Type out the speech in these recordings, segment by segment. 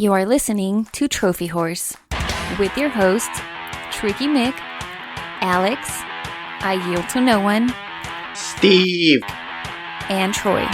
You are listening to Trophy Horse with your hosts, Tricky Mick, Alex, I Yield to No One, Steve, and Troy.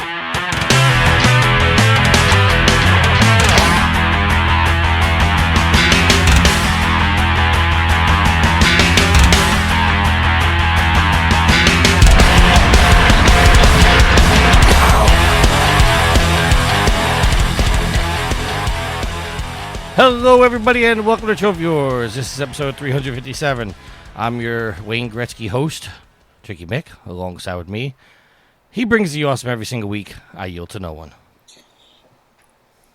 Hello, everybody, and welcome to Trophy Wars. This is episode 357. I'm your Wayne Gretzky host, Tricky Mick, alongside with me. He brings the awesome every single week. I yield to no one.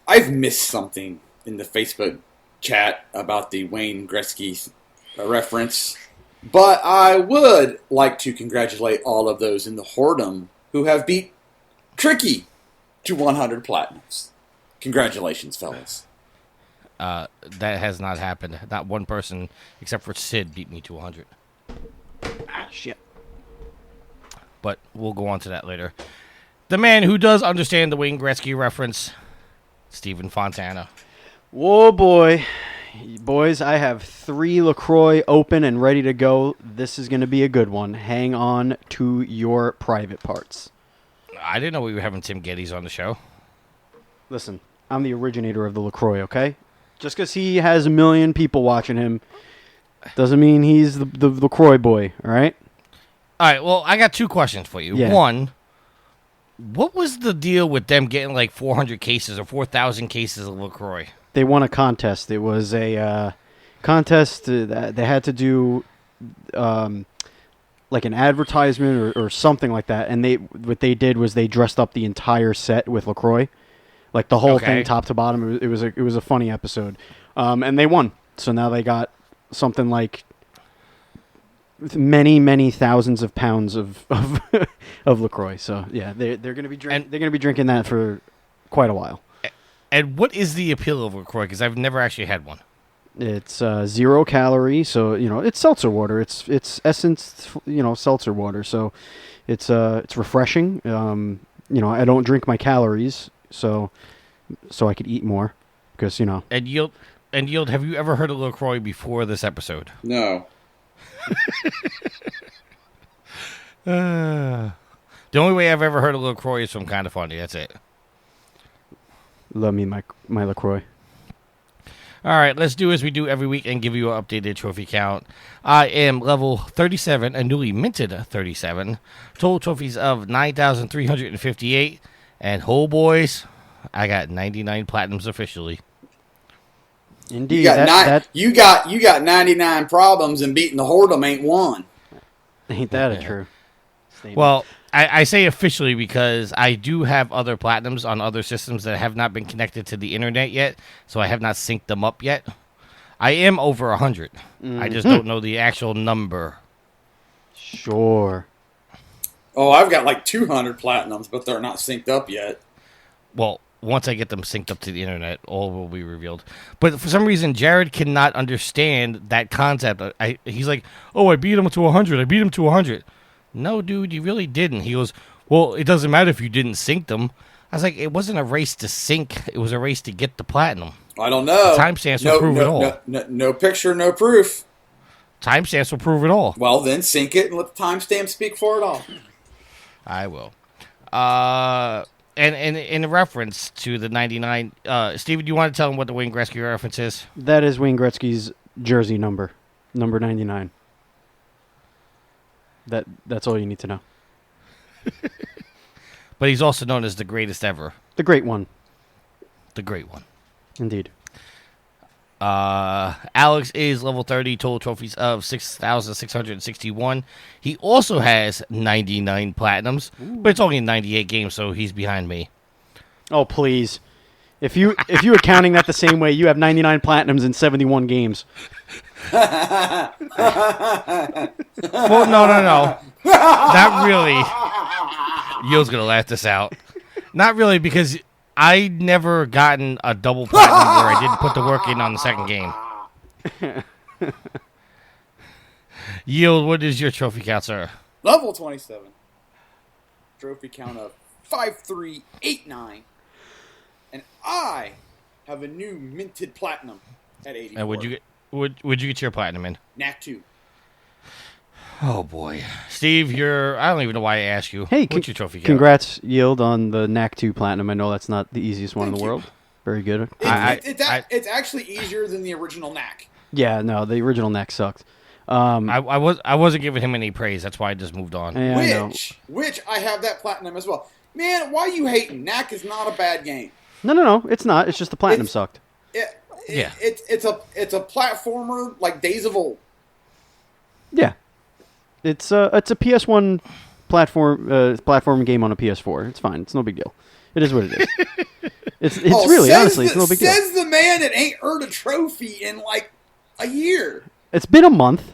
I've missed something in the Facebook chat about the Wayne Gretzky reference, but I would like to congratulate all of those in the Whoredom who have beat Tricky to 100 platinums. Congratulations, fellas. That has not happened. Not one person, except for Sid, beat me to 100. Shit. But we'll go on to that later. The man who does understand the Wayne Gretzky reference, Stephen Fontana. Whoa, boy. Boys, I have 3 LaCroix open and ready to go. This is going to be a good one. Hang on to your private parts. I didn't know we were having Tim Geddes on the show. Listen, I'm the originator of the LaCroix, okay? Just because he has a million people watching him doesn't mean he's the LaCroix boy, all right? All right, well, I got 2 questions for you. Yeah. One, what was the deal with them getting like 400 cases or 4,000 cases of LaCroix? They won a contest. It was a contest that they had to do like an advertisement or something like that. And what they did was they dressed up the entire set with LaCroix. Like the whole thing, top to bottom. It was a funny episode, and they won. So now they got something like many thousands of pounds of of LaCroix. So yeah, they're going to be drinking that for quite a while. And what is the appeal of LaCroix? Because I've never actually had one. It's 0 calorie, so it's seltzer water. It's essence, seltzer water. So it's refreshing. I don't drink my calories. So I could eat more because, And Yield, have you ever heard of LaCroix before this episode? No. The only way I've ever heard of LaCroix is from Kind of Funny. That's it. Love me my LaCroix. All right, let's do as we do every week and give you an updated trophy count. I am level 37, a newly minted 37. Total trophies of 9,358. And boys, I got 99 platinums officially. Indeed, you got 99 problems, and beating the Whoredom ain't one. Ain't that a true statement? Well, I say officially because I do have other platinums on other systems that have not been connected to the internet yet, so I have not synced them up yet. I am over 100. I just don't know the actual number. Sure. Oh, I've got like 200 platinums, but they're not synced up yet. Well, once I get them synced up to the internet, all will be revealed. But for some reason, Jared cannot understand that concept. He's like, oh, I beat him to 100. I beat him to 100. No, dude, you really didn't. He goes, well, it doesn't matter if you didn't sync them. I was like, it wasn't a race to sync. It was a race to get the platinum. I don't know. The timestamps will prove it all. No picture, no proof. Timestamps will prove it all. Well, then sync it and let the timestamp speak for it all. I will. And in reference to the 99, Steven, do you want to tell him what the Wayne Gretzky reference is? That is Wayne Gretzky's jersey number 99. That's all you need to know. But he's also known as the greatest ever. The great one. The great one. Indeed. Alex is level 30, total trophies of 6,661. He also has 99 platinums, but it's only in 98 games, so he's behind me. Oh, please. If you were counting that the same way, you have 99 platinums in 71 games. Well, no. Not really. Yo's going to laugh this out. Not really, because I never gotten a double platinum where I didn't put the work in on the second game. Yield, what is your trophy count, sir? Level 27. Trophy count of 5389. And I have a new minted platinum at 84. And would you get your platinum in? Knack 2. Oh boy, Steve, I don't even know why I asked you. Hey, what's your trophy? Congrats, Yield, on the Knack 2 Platinum. I know that's not the easiest one in Thank the you. world. Very good. It's actually easier than the original Knack. Yeah, no, the original Knack sucked. I wasn't giving him any praise. That's why I just moved on. Yeah, I know. Which I have that platinum as well. Man, why are you hating? Knack is not a bad game. No, it's not. It's just the Platinum sucked. Yeah. It's a platformer like Days of Old. Yeah. It's a PS1 platform game on a PS4. It's fine. It's no big deal. It is what it is. It's really, honestly, it's no big deal. Says the man that ain't earned a trophy in like a year. It's been a month.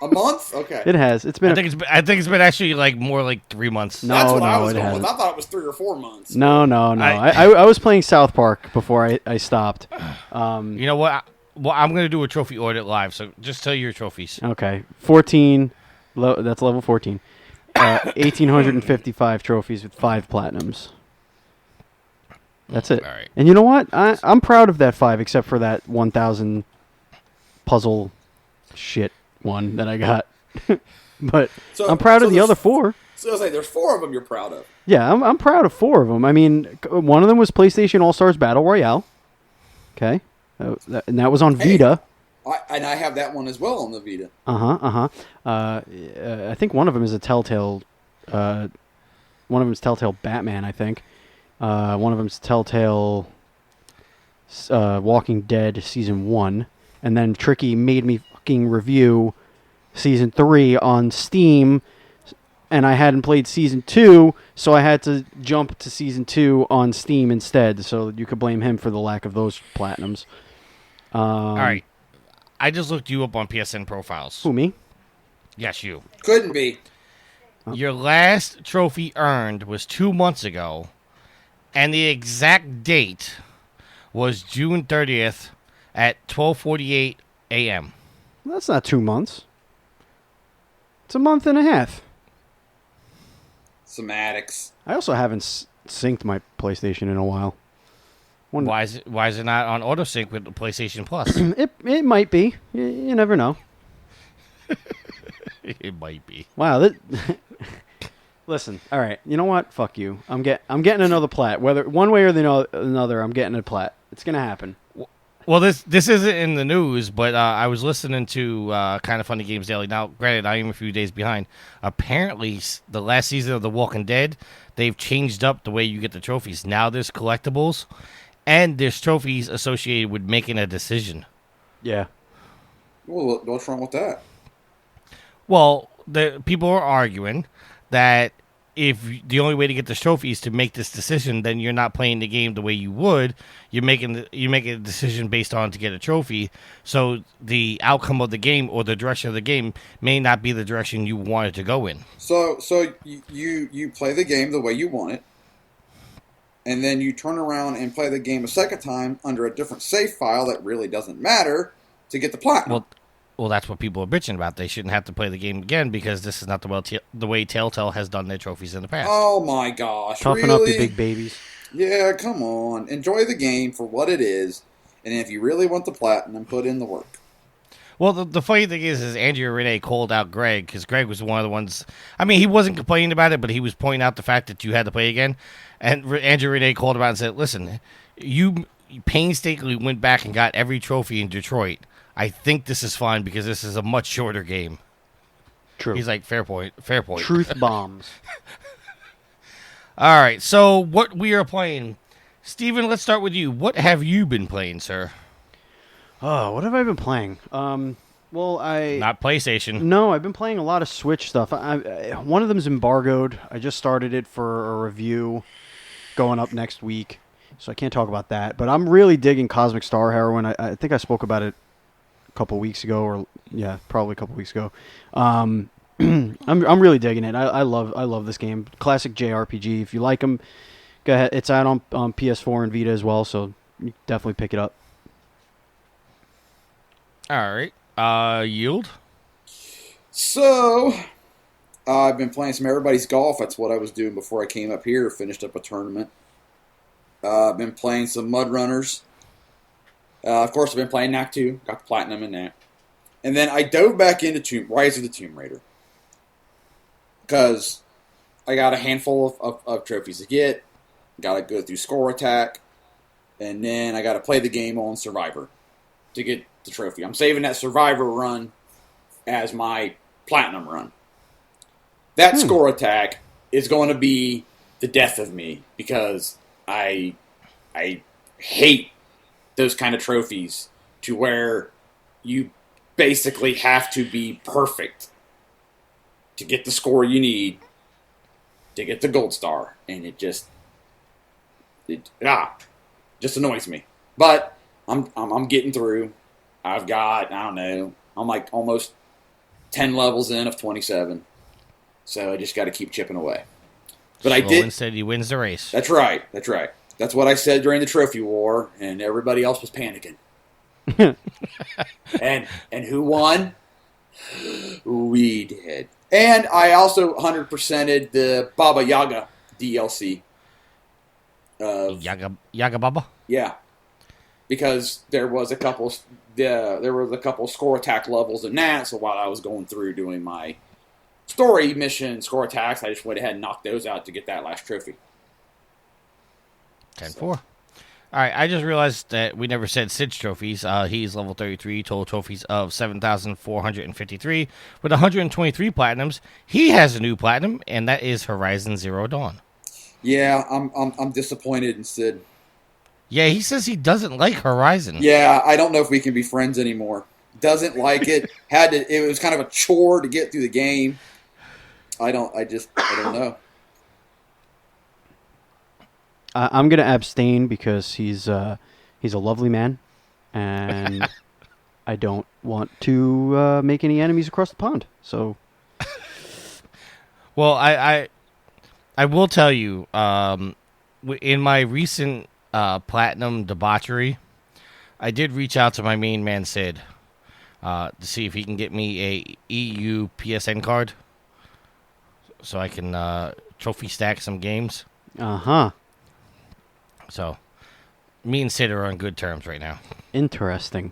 A month? Okay. It has. It's been. I think it's been actually like more like 3 months. No, That's what I was it going hasn't. with. I thought it was 3 or 4 months. No. I was playing South Park before I stopped. You know what? Well, I'm going to do a trophy audit live, so just tell your trophies. Okay, 14. That's level 14. 1,855 trophies with 5 platinums. That's it. All right. And you know what? I'm proud of that 5, except for that 1,000 puzzle shit one that I got. But I'm proud of the other 4. So I was like, there's 4 of them you're proud of. Yeah, I'm proud of 4 of them. I mean, one of them was PlayStation All-Stars Battle Royale. Okay. And that was on Vita. I have that one as well on the Vita. I think one of them is a Telltale. One of them is Telltale Batman, I think. One of them is Telltale Walking Dead Season 1. And then Tricky made me fucking review Season 3 on Steam. And I hadn't played Season 2, so I had to jump to Season 2 on Steam instead. So you could blame him for the lack of those platinums. All right. I just looked you up on PSN profiles. Who, me? Yes, you. Couldn't be. Your last trophy earned was 2 months ago, and the exact date was June 30th at 12:48 a.m. That's not 2 months. It's a month and a half. Somatics. I also haven't synced my PlayStation in a while. Why is it not on autosync with the PlayStation Plus? It might be. You never know. It might be. Wow. Listen. All right. You know what? Fuck you. I'm getting another plat. Whether one way or another, I'm getting a plat. It's gonna happen. Well, this isn't in the news, but I was listening to Kind of Funny Games Daily. Now, granted, I am a few days behind. Apparently, the last season of The Walking Dead, they've changed up the way you get the trophies. Now there's collectibles. And there's trophies associated with making a decision. Yeah. Well, what's wrong with that? Well, the people are arguing that if the only way to get this trophy is to make this decision, then you're not playing the game the way you would. You're making a decision based on to get a trophy. So the outcome of the game or the direction of the game may not be the direction you want it to go in. So you play the game the way you want it. And then you turn around and play the game a second time under a different save file that really doesn't matter to get the platinum. Well, that's what people are bitching about. They shouldn't have to play the game again because this is not the way Telltale has done their trophies in the past. Oh my gosh. Toughen up, you big babies. Yeah, come on. Enjoy the game for what it is. And if you really want the platinum, put in the work. Well, the funny thing is Andrea Renee called out Greg because Greg was one of the ones. I mean, he wasn't complaining about it, but he was pointing out the fact that you had to play again. And Andrea Renee called him out and said, "Listen, you painstakingly went back and got every trophy in Detroit. I think this is fine because this is a much shorter game." True. He's like, "Fair point. Truth bombs. All right, so what we are playing, Steven, let's start with you. What have you been playing, sir? Oh, what have I been playing? Well, Not PlayStation. No, I've been playing a lot of Switch stuff. One of them's embargoed. I just started it for a review going up next week, so I can't talk about that. But I'm really digging Cosmic Star Heroine. I think I spoke about it a couple weeks ago, or probably a couple weeks ago. I'm really digging it. I love this game. Classic JRPG. If you like them, go ahead. It's out on PS4 and Vita as well, so you definitely pick it up. All right. Yield? So, I've been playing some Everybody's Golf. That's what I was doing before I came up here. Finished up a tournament. I've been playing some Mud Runners. Of course, I've been playing NAC 2. Got the platinum in that. And then I dove back into Rise of the Tomb Raider. Because I got a handful of trophies to get. Got to go through Score Attack. And then I got to play the game on Survivor to get the trophy. I'm saving that Survivor run as my platinum run. That Score Attack is going to be the death of me because I hate those kind of trophies to where you basically have to be perfect to get the score you need to get the gold star, and it just annoys me. But I'm getting through. I've got, I don't know, I'm like almost 10 levels in of 27, so I just got to keep chipping away. But I did. Said he wins the race. That's right. That's what I said during the trophy war, and everybody else was panicking. and who won? We did. And I also 100%ed the Baba Yaga DLC. Yaga Baba? Yeah. Because there was a couple score attack levels in that, so while I was going through doing my story mission score attacks, I just went ahead and knocked those out to get that last trophy. 10-4. All right, I just realized that we never said Sid's trophies. He's level 33, total trophies of 7,453 with 123 platinums. He has a new platinum, and that is Horizon Zero Dawn. Yeah, I'm disappointed in Sid. Yeah, he says he doesn't like Horizon. Yeah, I don't know if we can be friends anymore. Doesn't like it. It was kind of a chore to get through the game. I don't know. I'm gonna abstain because he's a lovely man, and I don't want to make any enemies across the pond. So, well, I will tell you, in my recent platinum debauchery, I did reach out to my main man Sid to see if he can get me a EU PSN card so I can trophy stack some games. So, me and Sid are on good terms right now. Interesting.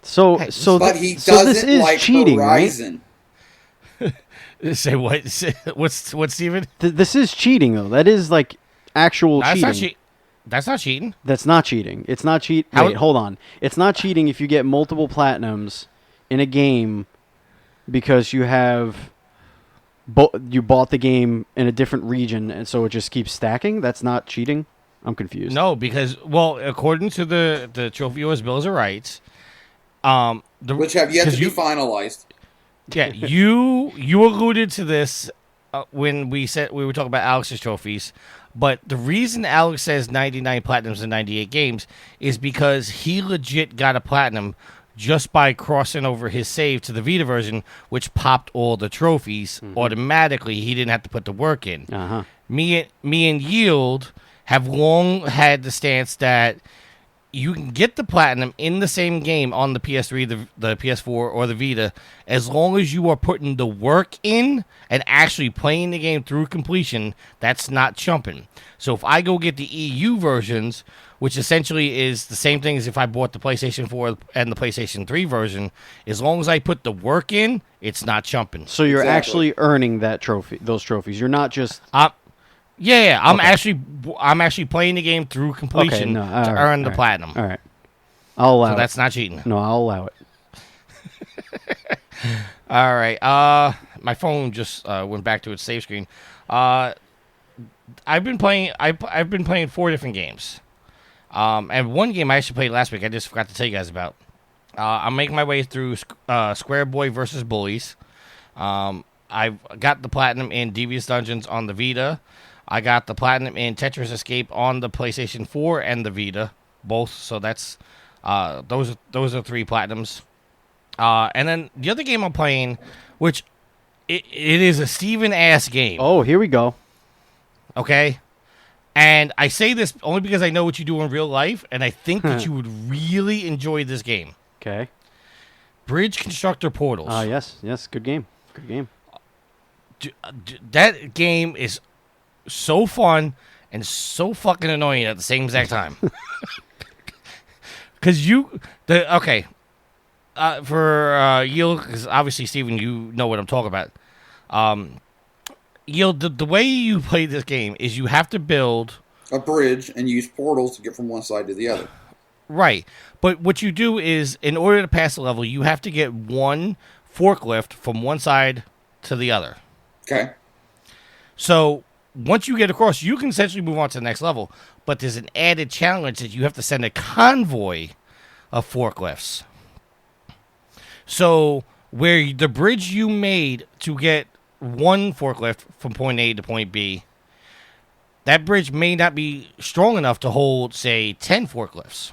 So, but he so this doesn't is like cheating, Horizon. Right? Say what? What's Steven? This is cheating, though. That is like actual cheating. That's not cheating. That's not cheating. It's not cheat. Wait, hold on. It's not cheating if you get multiple platinums in a game because you have you bought the game in a different region, and so it just keeps stacking. That's not cheating. I'm confused. No, because according to the Trophy OS Bills of Rights, which have yet to be finalized. Yeah, you alluded to this when we were talking about Alex's trophies. But the reason Alex says 99 platinums in 98 games is because he legit got a platinum just by crossing over his save to the Vita version, which popped all the trophies automatically. He didn't have to put the work in. Me and Yield have long had the stance that you can get the platinum in the same game on the PS3, the PS4, or the Vita, as long as you are putting the work in and actually playing the game through completion. That's not chumping. So if I go get the EU versions, which essentially is the same thing as if I bought the PlayStation 4 and the PlayStation 3 version, as long as I put the work in, it's not chumping. So you're actually earning those trophies. You're not just... Yeah, I'm actually playing the game through completion to earn the platinum. All right, I'll allow it. So that's not cheating. No, I'll allow it. All right. My phone just went back to its save screen. I've been playing 4 different games. And one game I actually played last week. I just forgot to tell you guys about. I'm making my way through Square Boy versus Bullies. I've got the platinum in Devious Dungeons on the Vita. I got the platinum in Tetris Escape on the PlayStation 4 and the Vita, both. So that's those are 3 platinums. And then the other game I'm playing, which it is a Steven ass game. Oh, here we go. Okay, and I say this only because I know what you do in real life, and I think that you would really enjoy this game. Okay. Bridge Constructor Portals. Yes, good game. Good game. That game is so fun and so fucking annoying at the same exact time. Because for Yield, because obviously, Steven, you know what I'm talking about. Yield, the way you play this game is you have to build a bridge and use portals to get from one side to the other. Right. But what you do is, in order to pass the level, you have to get one forklift from one side to the other. Okay. So once you get across, you can essentially move on to the next level. But there's an added challenge that you have to send a convoy of forklifts. So where the bridge you made to get one forklift from point A to point B, that bridge may not be strong enough to hold, say, 10 forklifts.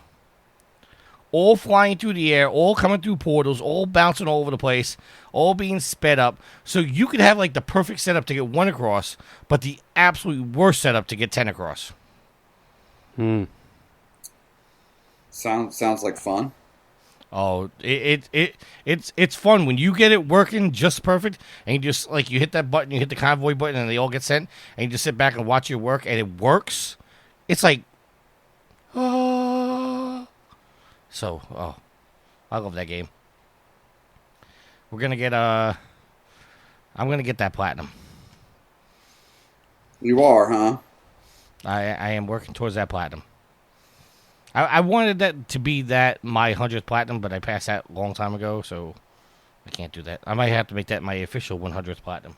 All flying through the air, all coming through portals, all bouncing all over the place, all being sped up. So you could have like the perfect setup to get one across, but the absolute worst setup to get 10 across. Sounds like fun. Oh, it's fun when you get it working just perfect, and you just like you hit that button, you hit the convoy button, and they all get sent, and you just sit back and watch your work, and it works. It's like, So, I love that game. I'm gonna get that platinum. You are, huh? I am working towards that platinum. I wanted that to be my 100th platinum, but I passed that a long time ago, so I can't do that. I might have to make that my official 100th platinum.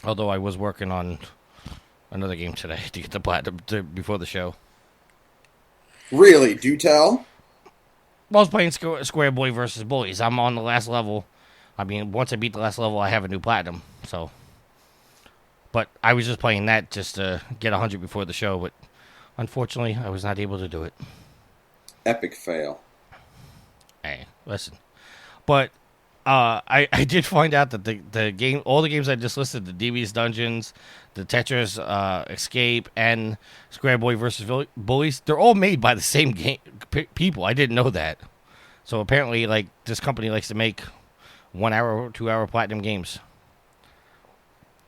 Although I was working on another game today to get the platinum before the show. Really? Do tell? Well, I was playing Square Boy versus Bullies. I'm on the last level. I mean, once I beat the last level, I have a new platinum. So, but I was just playing that just to get 100 before the show. But unfortunately, I was not able to do it. Epic fail. Hey, listen. But I did find out that the game, all the games I just listed, the Devious Dungeons, the Tetris Escape, and Square Boy versus Bullies, they're all made by the same people. I didn't know that. So apparently, like, this company likes to make 1 hour or 2 hour platinum games.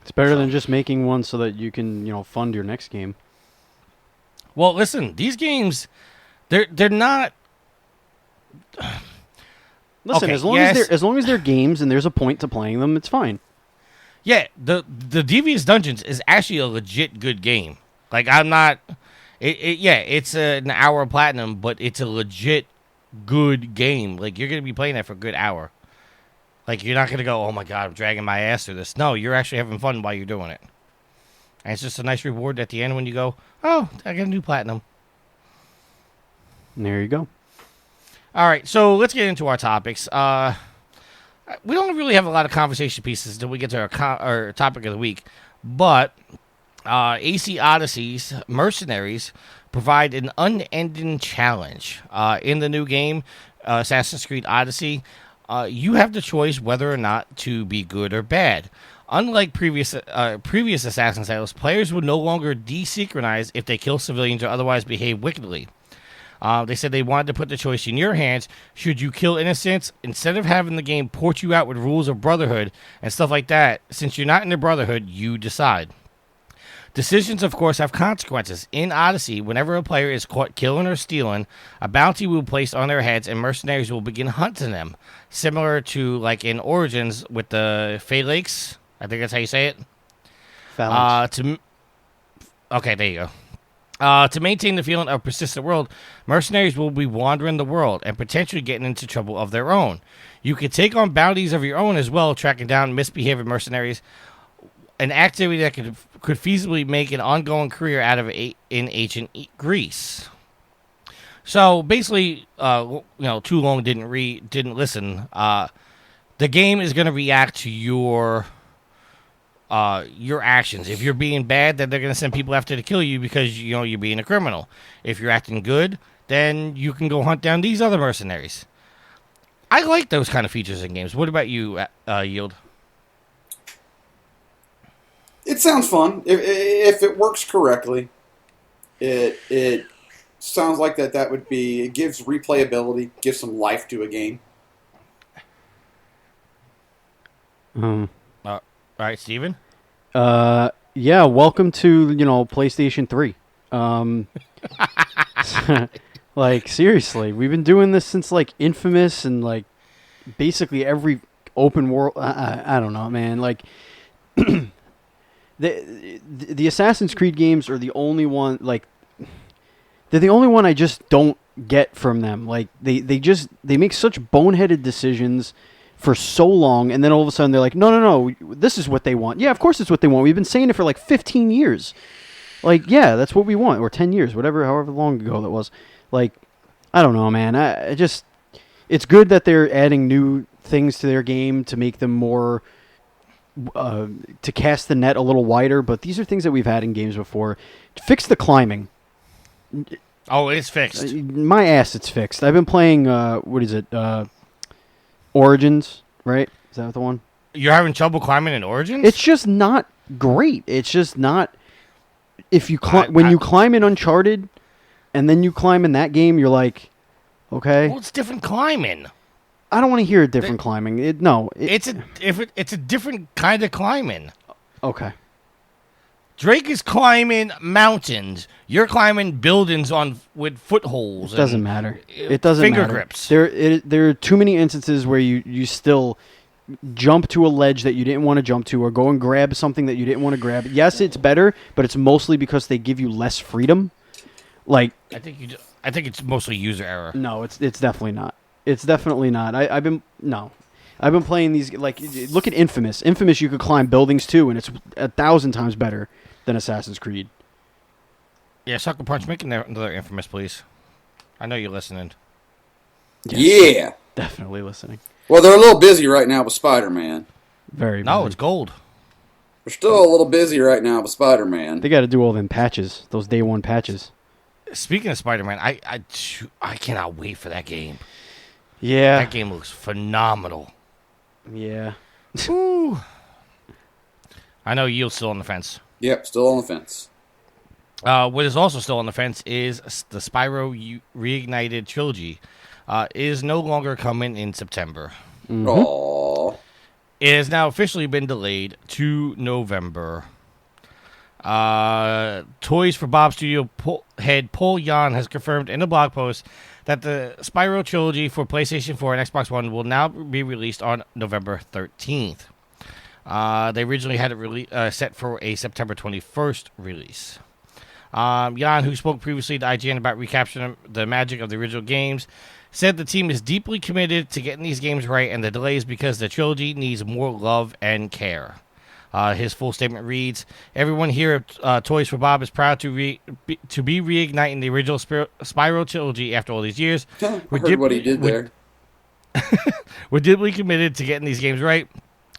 It's better than just making one so that you can, fund your next game. Well, listen, these games, they're not. Listen, okay, as long as they're games and there's a point to playing them, it's fine. Yeah, the Devious Dungeons is actually a legit good game. Like, I'm not. It's an hour platinum, but it's a legit good game. Like, you're gonna be playing that for a good hour. Like, you're not gonna go, oh my god, I'm dragging my ass through this. No, you're actually having fun while you're doing it. And it's just a nice reward at the end when you go, oh, I got a new platinum. And there you go. All right, so let's get into our topics. We don't really have a lot of conversation pieces until we get to our topic of the week. But AC Odyssey's Mercenaries provide an unending challenge. In the new game, Assassin's Creed Odyssey, you have the choice whether or not to be good or bad. Unlike previous Assassin titles, players will no longer desynchronize if they kill civilians or otherwise behave wickedly. They said they wanted to put the choice in your hands. Should you kill innocents, instead of having the game port you out with rules of Brotherhood and stuff like that, since you're not in the Brotherhood, you decide. Decisions, of course, have consequences. In Odyssey, whenever a player is caught killing or stealing, a bounty will be placed on their heads and mercenaries will begin hunting them. Similar to, like, in Origins with the Phalanx. I think that's how you say it. Phalanx. Okay, there you go. To maintain the feeling of a persistent world, mercenaries will be wandering the world and potentially getting into trouble of their own. You can take on bounties of your own as well, tracking down misbehaving mercenaries, an activity that could feasibly make an ongoing career out of it in ancient Greece. So basically, too long didn't listen. The game is going to react to your actions. If you're being bad, then they're going to send people after to kill you because you're being a criminal. If you're acting good, then you can go hunt down these other mercenaries. I like those kind of features in games. What about you, Yield? It sounds fun if it works correctly. It sounds like that would be. It gives replayability, gives some life to a game. All right, Steven? Yeah, welcome to, PlayStation 3. Like, seriously, we've been doing this since, like, Infamous and, like, basically every open world. I don't know, man. Like, the Assassin's Creed games are the only one, like, they're the only one I just don't get from them. Like, they make such boneheaded decisions for so long, and then all of a sudden they're like, no, this is what they want. Yeah, of course it's what they want. We've been saying it for, like, 15 years. Like, yeah, that's what we want. Or 10 years, however long ago that was. Like, I don't know, man. I just, it's good that they're adding new things to their game to make them more, to cast the net a little wider. But these are things that we've had in games before. Fix the climbing. Oh, it's fixed. My ass, it's fixed. I've been playing, what is it? Origins, right? Is that the one? You're having trouble climbing in Origins? It's just not great. It's just not. If you when you climb in Uncharted, and then you climb in that game, you're like, okay. Well, it's different climbing. I don't want to hear a different climbing. It's a different kind of climbing. Okay. Drake is climbing mountains. You're climbing buildings with footholds. It doesn't matter. It doesn't finger matter. grips. There are too many instances where you still jump to a ledge that you didn't want to jump to, or go and grab something that you didn't want to grab. Yes, it's better, but it's mostly because they give you less freedom. Like, I think it's mostly user error. No, it's definitely not. It's definitely not. I've been playing these, like, look at Infamous. Infamous, you could climb buildings too, and it's 1,000 times better than Assassin's Creed. Yeah, Sucker Punch, make another Infamous, please. I know you're listening. Yes, Yeah. Definitely listening. Well, they're a little busy right now with Spider-Man. Very No, busy. it's gold. They're still a little busy right now with Spider-Man. They got to do all them patches, those day one patches. Speaking of Spider-Man, I cannot wait for that game. Yeah. That game looks phenomenal. Yeah. Ooh. I know you're still on the fence. Yep, still on the fence. What is also still on the fence is the Spyro Reignited trilogy. Is no longer coming in September. Mm-hmm. Aww. It has now officially been delayed to November. Toys for Bob Studio head Paul Yan has confirmed in a blog post that the Spyro trilogy for PlayStation 4 and Xbox One will now be released on November 13th. They originally had it set for a September 21st release. Yan, who spoke previously to IGN about recapturing the magic of the original games, said the team is deeply committed to getting these games right, and the delay is because the trilogy needs more love and care. His full statement reads, "Everyone here at Toys for Bob is proud to be reigniting the original Spyro trilogy after all these years. I heard what he did there. We're deeply committed to getting these games right,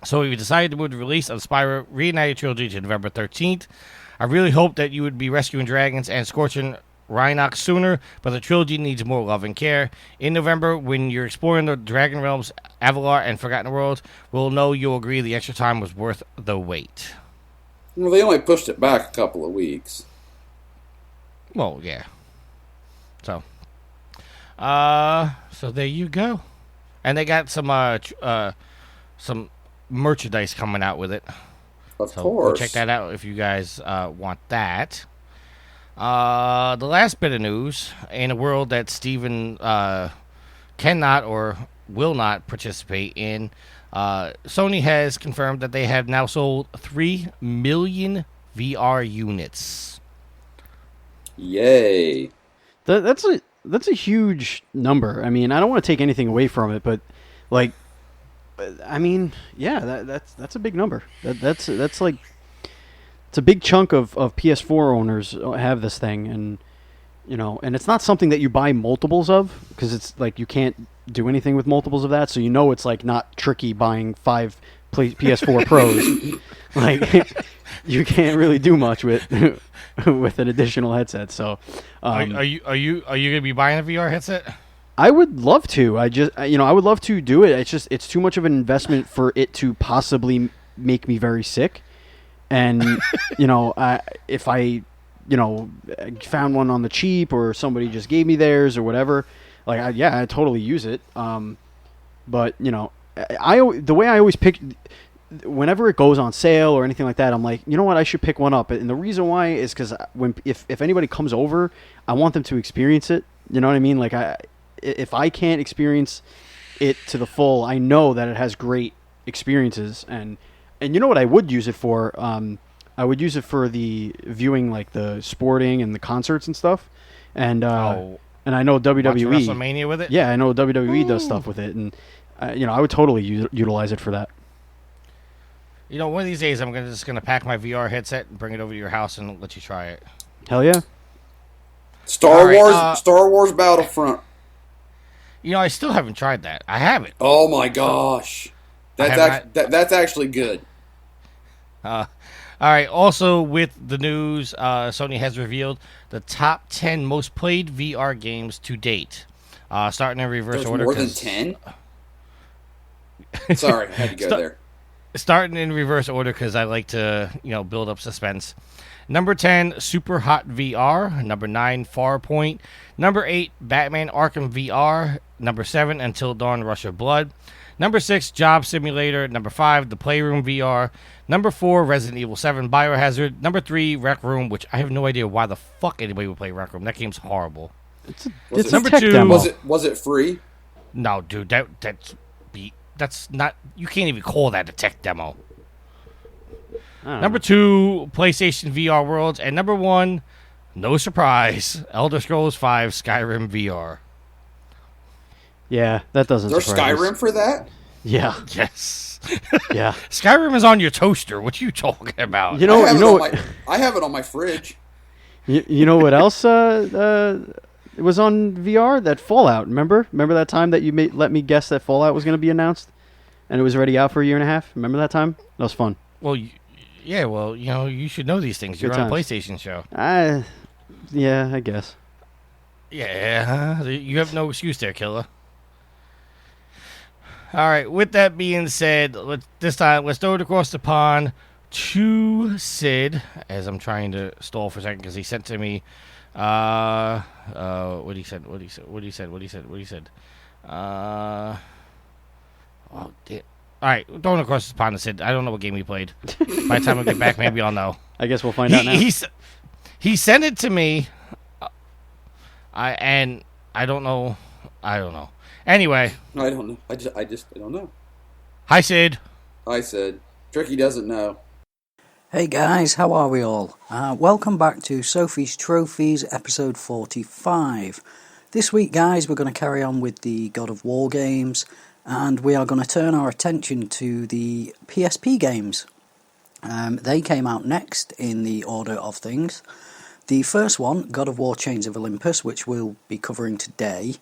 so we decided to move the release of the Spyro Reignited trilogy to November 13th. I really hope that you would be rescuing dragons and scorching Rhinox sooner, but the trilogy needs more love and care. In November, when you're exploring the Dragon Realms, Avalar, and Forgotten Worlds, we'll know you'll agree the extra time was worth the wait." Well, they only pushed it back a couple of weeks. Well, yeah. So there you go. And they got some merchandise coming out with it. Of So course. go check that out if you guys want that. The last bit of news, in a world that Steven cannot or will not participate in, Sony has confirmed that they have now sold 3 million VR units. Yay. That's a huge number. I mean, I don't want to take anything away from it, but, like, I mean, yeah, that's a big number. That's like, it's a big chunk of PS4 owners have this thing, and and it's not something that you buy multiples of, because it's like you can't do anything with multiples of that. So it's like not tricky buying 5 PS4 Pros. Like, you can't really do much with an additional headset. So, Are you gonna be buying a VR headset? I would love to. I would love to do it. It's too much of an investment for it to possibly make me very sick. And, if I, found one on the cheap, or somebody just gave me theirs or whatever, like, I'd totally use it. But, the way I always pick, whenever it goes on sale or anything like that, I'm like, you know what, I should pick one up. And the reason why is because if anybody comes over, I want them to experience it, You know what I mean? Like if I can't experience it to the full, I know that it has great experiences. And you know what I would use it for? I would use it for the viewing, like the sporting and the concerts and stuff. And and I know Watching WWE. WrestleMania with it. Yeah, I know WWE does stuff with it, and I would totally utilize it for that. You know, one of these days I'm just gonna pack my VR headset and bring it over to your house and let you try it. Hell yeah! Star Wars Battlefront. You know, I still haven't tried that. I haven't. Oh my gosh, that's actually good. All right. Also, with the news, Sony has revealed the top 10 most played VR games to date. Starting in reverse order. More than 10? Sorry, I had to go there. Starting in reverse order because I like to, build up suspense. Number 10, Super Hot VR. Number 9, Farpoint. Number 8, Batman Arkham VR. Number 7, Until Dawn Rush of Blood. Number 6, Job Simulator. Number 5, The Playroom VR. Number 4, Resident Evil 7 Biohazard. Number 3, Rec Room, which I have no idea why the fuck anybody would play Rec Room. That game's horrible. It's number a tech 2. demo. Was it free? No, dude, that's not. You can't even call that a tech demo. Number 2, PlayStation VR Worlds, and number 1, no surprise, Elder Scrolls V Skyrim VR. Yeah, that doesn't. There's surprise Skyrim us. for that? Yeah, Yes. yeah. Skyrim is on your toaster. What you talking about? You know, I have it on my fridge. you know what else? It was on VR. That Fallout. Remember that time that you let me guess that Fallout was going to be announced, and it was already out for a year and a half. Remember that time? That was fun. Well, yeah. Well, you should know these things. You're Good on a times. PlayStation show. Yeah, I guess. Yeah, you have no excuse there, killer. All right. With that being said, let's throw it across the pond to Sid, as I'm trying to stall for a second because he sent to me. What he said. Oh, damn. All right, throwing across the pond to Sid. I don't know what game he played. By the time I get back, maybe I'll know. I guess we'll find out now. He sent it to me. I don't know. Anyway. I don't know. I don't know. Hi, Sid. I said, Tricky doesn't know. Hey guys, how are we all? Welcome back to Sophie's Trophies, episode 45. This week, guys, we're going to carry on with the God of War games, and we are going to turn our attention to the PSP games. They came out next in the order of things. The first one, God of War Chains of Olympus, which we'll be covering today,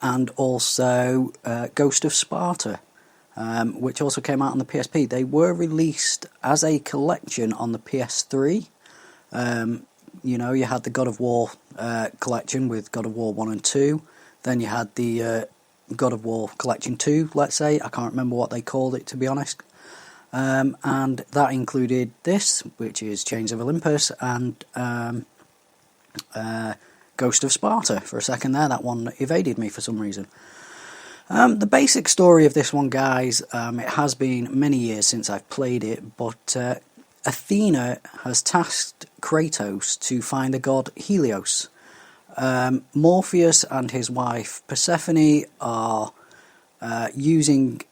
and also Ghost of Sparta, which also came out on the PSP. They were released as a collection on the PS3. You had the God of War collection with God of War 1 and 2. Then you had the God of War Collection 2, let's say. I can't remember what they called it, to be honest. And that included this, which is Chains of Olympus, and Ghost of Sparta. For a second there, that one evaded me for some reason. The basic story of this one, guys, it has been many years since I've played it, but Athena has tasked Kratos to find the god Helios. Morpheus and his wife Persephone are using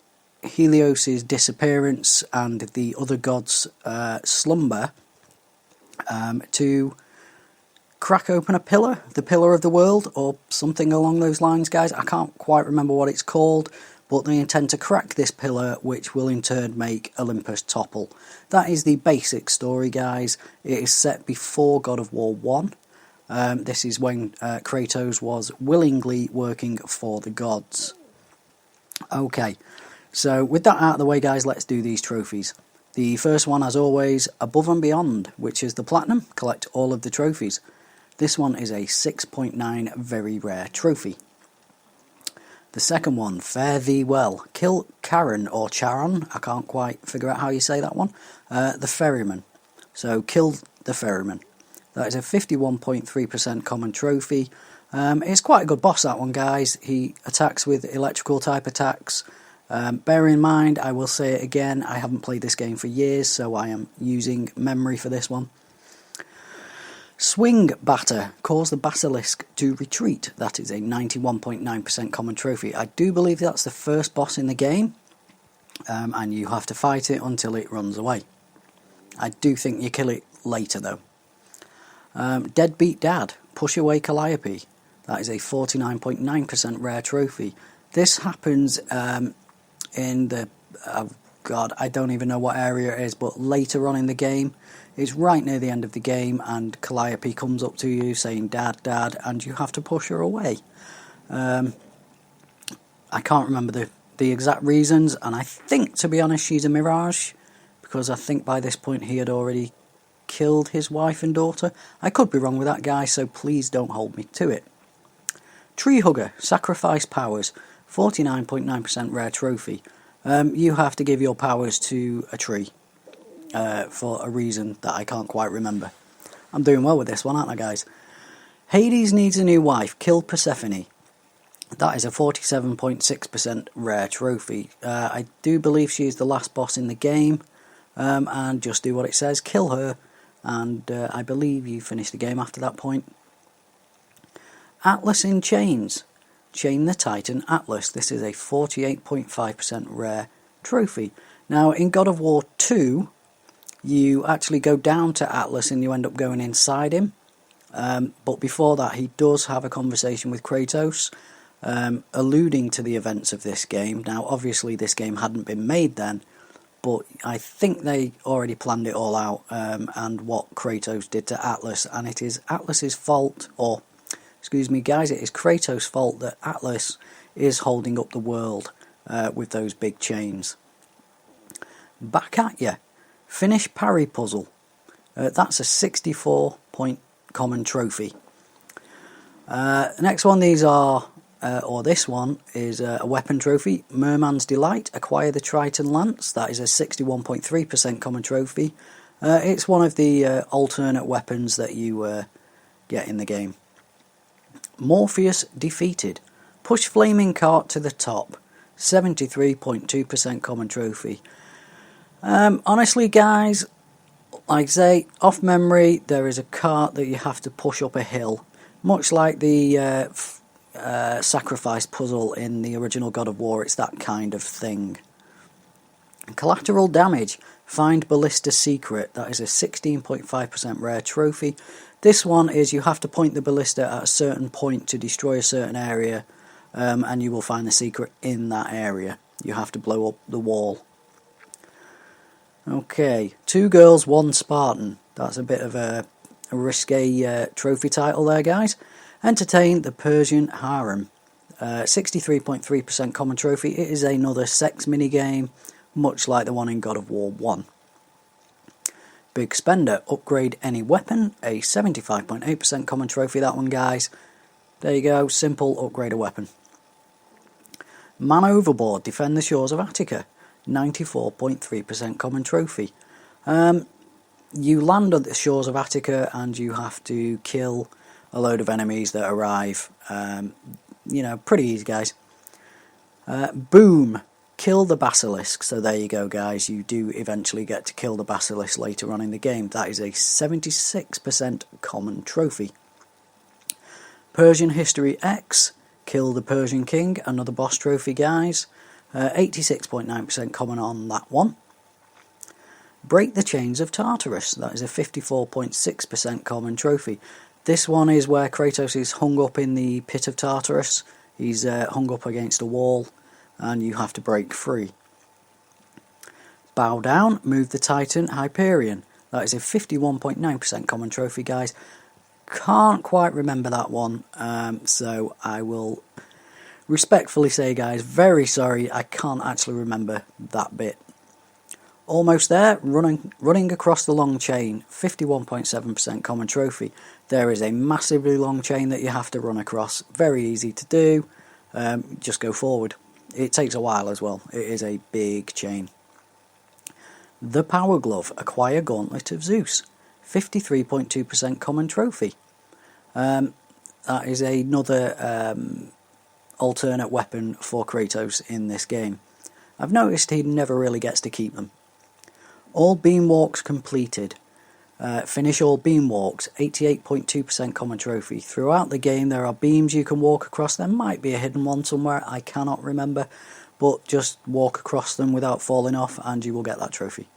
Helios' disappearance and the other gods' slumber to crack open a pillar, the pillar of the world, or something along those lines, guys. I can't quite remember what it's called, but they intend to crack this pillar, which will in turn make Olympus topple. That is the basic story, guys. It is set before God of War 1. This is when Kratos was willingly working for the gods. Okay, so with that out of the way, guys, let's do these trophies. The first one, as always, Above and Beyond, which is the Platinum. Collect all of the trophies. This one is a 6.9 very rare trophy. The second one, Fare Thee Well. Kill Charon or Charon, I can't quite figure out how you say that one. The Ferryman. So kill the Ferryman. That is a 51.3% common trophy. It's quite a good boss, that one, guys. He attacks with electrical type attacks. Bear in mind, I will say it again, I haven't played this game for years, so I am using memory for this one. Swing Batter. Cause the Basilisk to retreat. That is a 91.9% common trophy. I do believe that's the first boss in the game, and you have to fight it until it runs away. I do think you kill it later though. Deadbeat Dad. Push away Calliope. That is a 49.9% rare trophy. This happens in the... Oh God, I don't even know what area it is, but later on in the game. It's right near the end of the game, and Calliope comes up to you saying, Dad, Dad, and you have to push her away. I can't remember the exact reasons, and I think, to be honest, she's a mirage, because I think by this point he had already killed his wife and daughter. I could be wrong with that, guy, so please don't hold me to it. Tree Hugger, Sacrifice Powers, 49.9% rare trophy. You have to give your powers to a tree. For a reason that I can't quite remember. I'm doing well with this one, aren't I, guys? Hades needs a new wife. Kill Persephone. That is a 47.6% rare trophy. I do believe she is the last boss in the game. And just do what it says. Kill her. And I believe you finish the game after that point. Atlas in Chains. Chain the Titan Atlas. This is a 48.5% rare trophy. Now, in God of War 2... you actually go down to Atlas and you end up going inside him. But before that, he does have a conversation with Kratos, alluding to the events of this game. Now, obviously, this game hadn't been made then, but I think they already planned it all out, and what Kratos did to Atlas. And it is Atlas's fault, or, excuse me, guys, it is Kratos' fault that Atlas is holding up the world with those big chains. Back at ya. Finish Parry Puzzle. That's a 64-point common trophy. Next one, these are, or this one is a weapon trophy. Merman's Delight. Acquire the Triton Lance. That is a 61.3% common trophy. It's one of the alternate weapons that you get in the game. Morpheus Defeated. Push Flaming Cart to the top. 73.2% common trophy. Honestly, guys, like I say, off memory, there is a cart that you have to push up a hill, much like the sacrifice puzzle in the original God of War. It's that kind of thing. Collateral Damage. Find Ballista's Secret. That is a 16.5% rare trophy. This one is you have to point the ballista at a certain point to destroy a certain area, and you will find the secret in that area. You have to blow up the wall. Okay, 2 Girls, 1 Spartan. That's a bit of a risque trophy title there, guys. Entertain the Persian Harem. 63.3% common trophy. It is another sex minigame, much like the one in God of War 1. Big Spender. Upgrade any weapon. A 75.8% common trophy, that one, guys. There you go, simple, upgrade a weapon. Man Overboard. Defend the Shores of Attica. 94.3% common trophy. You land on the shores of Attica and you have to kill a load of enemies that arrive. Pretty easy, guys. Boom. Kill the Basilisk. So there you go, guys. You do eventually get to kill the Basilisk later on in the game. That is a 76% common trophy. Persian History X. Kill the Persian King. Another boss trophy, guys. 86.9% common on that one. Break the Chains of Tartarus. That is a 54.6% common trophy. This one is where Kratos is hung up in the pit of Tartarus. He's hung up against a wall, and you have to break free. Bow Down. Move the Titan Hyperion. That is a 51.9% common trophy, guys. Can't quite remember that one, so I will respectfully say, guys, very sorry, I can't actually remember that bit. Almost there. Running across the long chain. 51.7% common trophy. There is a massively long chain that you have to run across. Very easy to do. Just go forward. It takes a while as well. It is a big chain. The Power Glove. Acquire Gauntlet of Zeus. 53.2% common trophy. That is another alternate weapon for Kratos in this game. I've noticed he never really gets to keep them. All beam walks completed. Finish all beam walks, 88.2% common trophy. Throughout the game there are beams you can walk across. There might be a hidden one somewhere, I cannot remember, but just walk across them without falling off and you will get that trophy.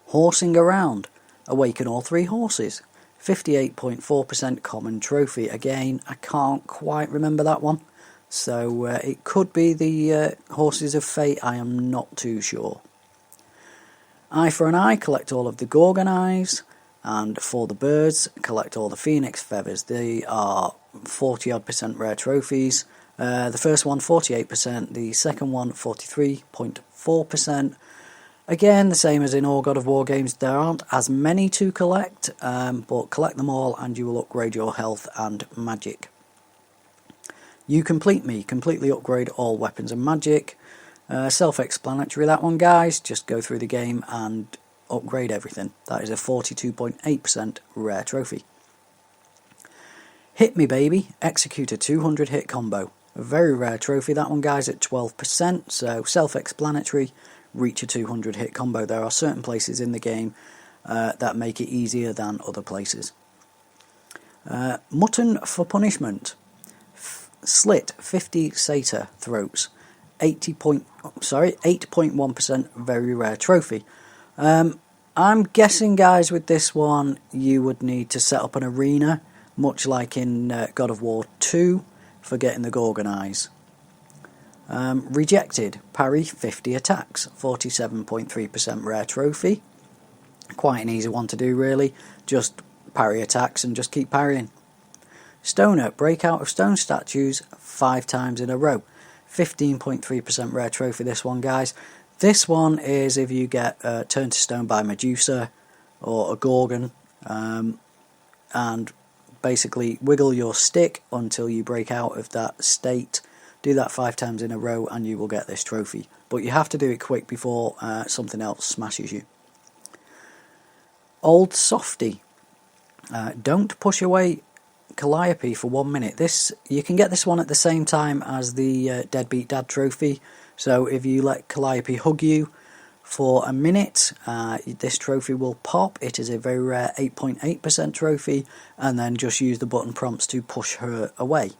Horsing around, awaken all 3 horses, 58.4% common trophy. Again, I can't quite remember that one, so it could be the Horses of Fate, I am not too sure. Eye for an eye, collect all of the Gorgon eyes, and for the birds, collect all the phoenix feathers. They are 40 odd % rare trophies. The first one 48%, the second one 43.4%. Again, the same as in all God of War games, there aren't as many to collect, but collect them all and you will upgrade your health and magic. You complete me, completely upgrade all weapons and magic. Self-explanatory that one, guys. Just go through the game and upgrade everything. That is a 42.8% rare trophy. Hit me baby, execute a 200 hit combo. A very rare trophy that one, guys, at 12%, so self-explanatory, reach a 200 hit combo. There are certain places in the game that make it easier than other places. Mutton for punishment. Slit 50 satyr throats. 8.1% very rare trophy. I'm guessing, guys, with this one you would need to set up an arena, much like in God of War 2, for getting the Gorgon eyes. Rejected, parry 50 attacks, 47.3% rare trophy. Quite an easy one to do, really. Just parry attacks and just keep parrying. Stoner, break out of stone statues 5 times in a row. 15.3% rare trophy, this one, guys. This one is if you get turned to stone by Medusa or a Gorgon, and basically wiggle your stick until you break out of that state. Do that 5 times in a row and you will get this trophy. But you have to do it quick before something else smashes you. Old Softy. Don't push away Calliope for 1 minute. You can get this one at the same time as the Deadbeat Dad trophy. So if you let Calliope hug you for a minute, this trophy will pop. It is a very rare 8.8% trophy, and then just use the button prompts to push her away.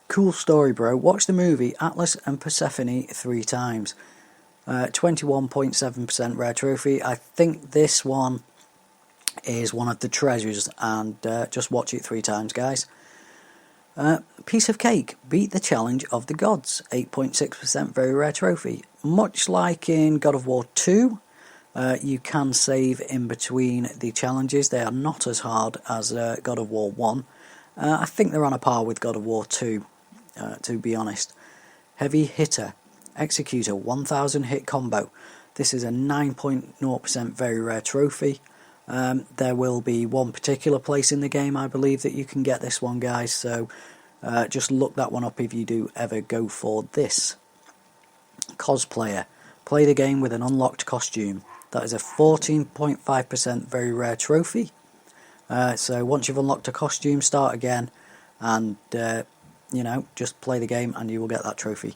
Cool story, bro. Watch the movie Atlas and Persephone 3 times. 21.7% rare trophy. I think this one is one of the treasures, and just watch it 3 times, guys. Piece of cake, beat the challenge of the gods, 8.6% very rare trophy. Much like in God of War 2, you can save in between the challenges. They are not as hard as God of War 1. I think they're on a par with God of War 2, to be honest. Heavy hitter, execute a 1000 hit combo. This is a 9.0% very rare trophy. There will be one particular place in the game, I believe, that you can get this one, guys, so just look that one up if you do ever go for this. Cosplayer, play the game with an unlocked costume. That is a 14.5% very rare trophy. So once you've unlocked a costume, start again and just play the game and you will get that trophy.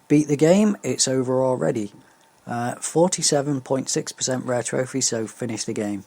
Beat the game, it's over already. 47.6% rare trophy, so finish the game.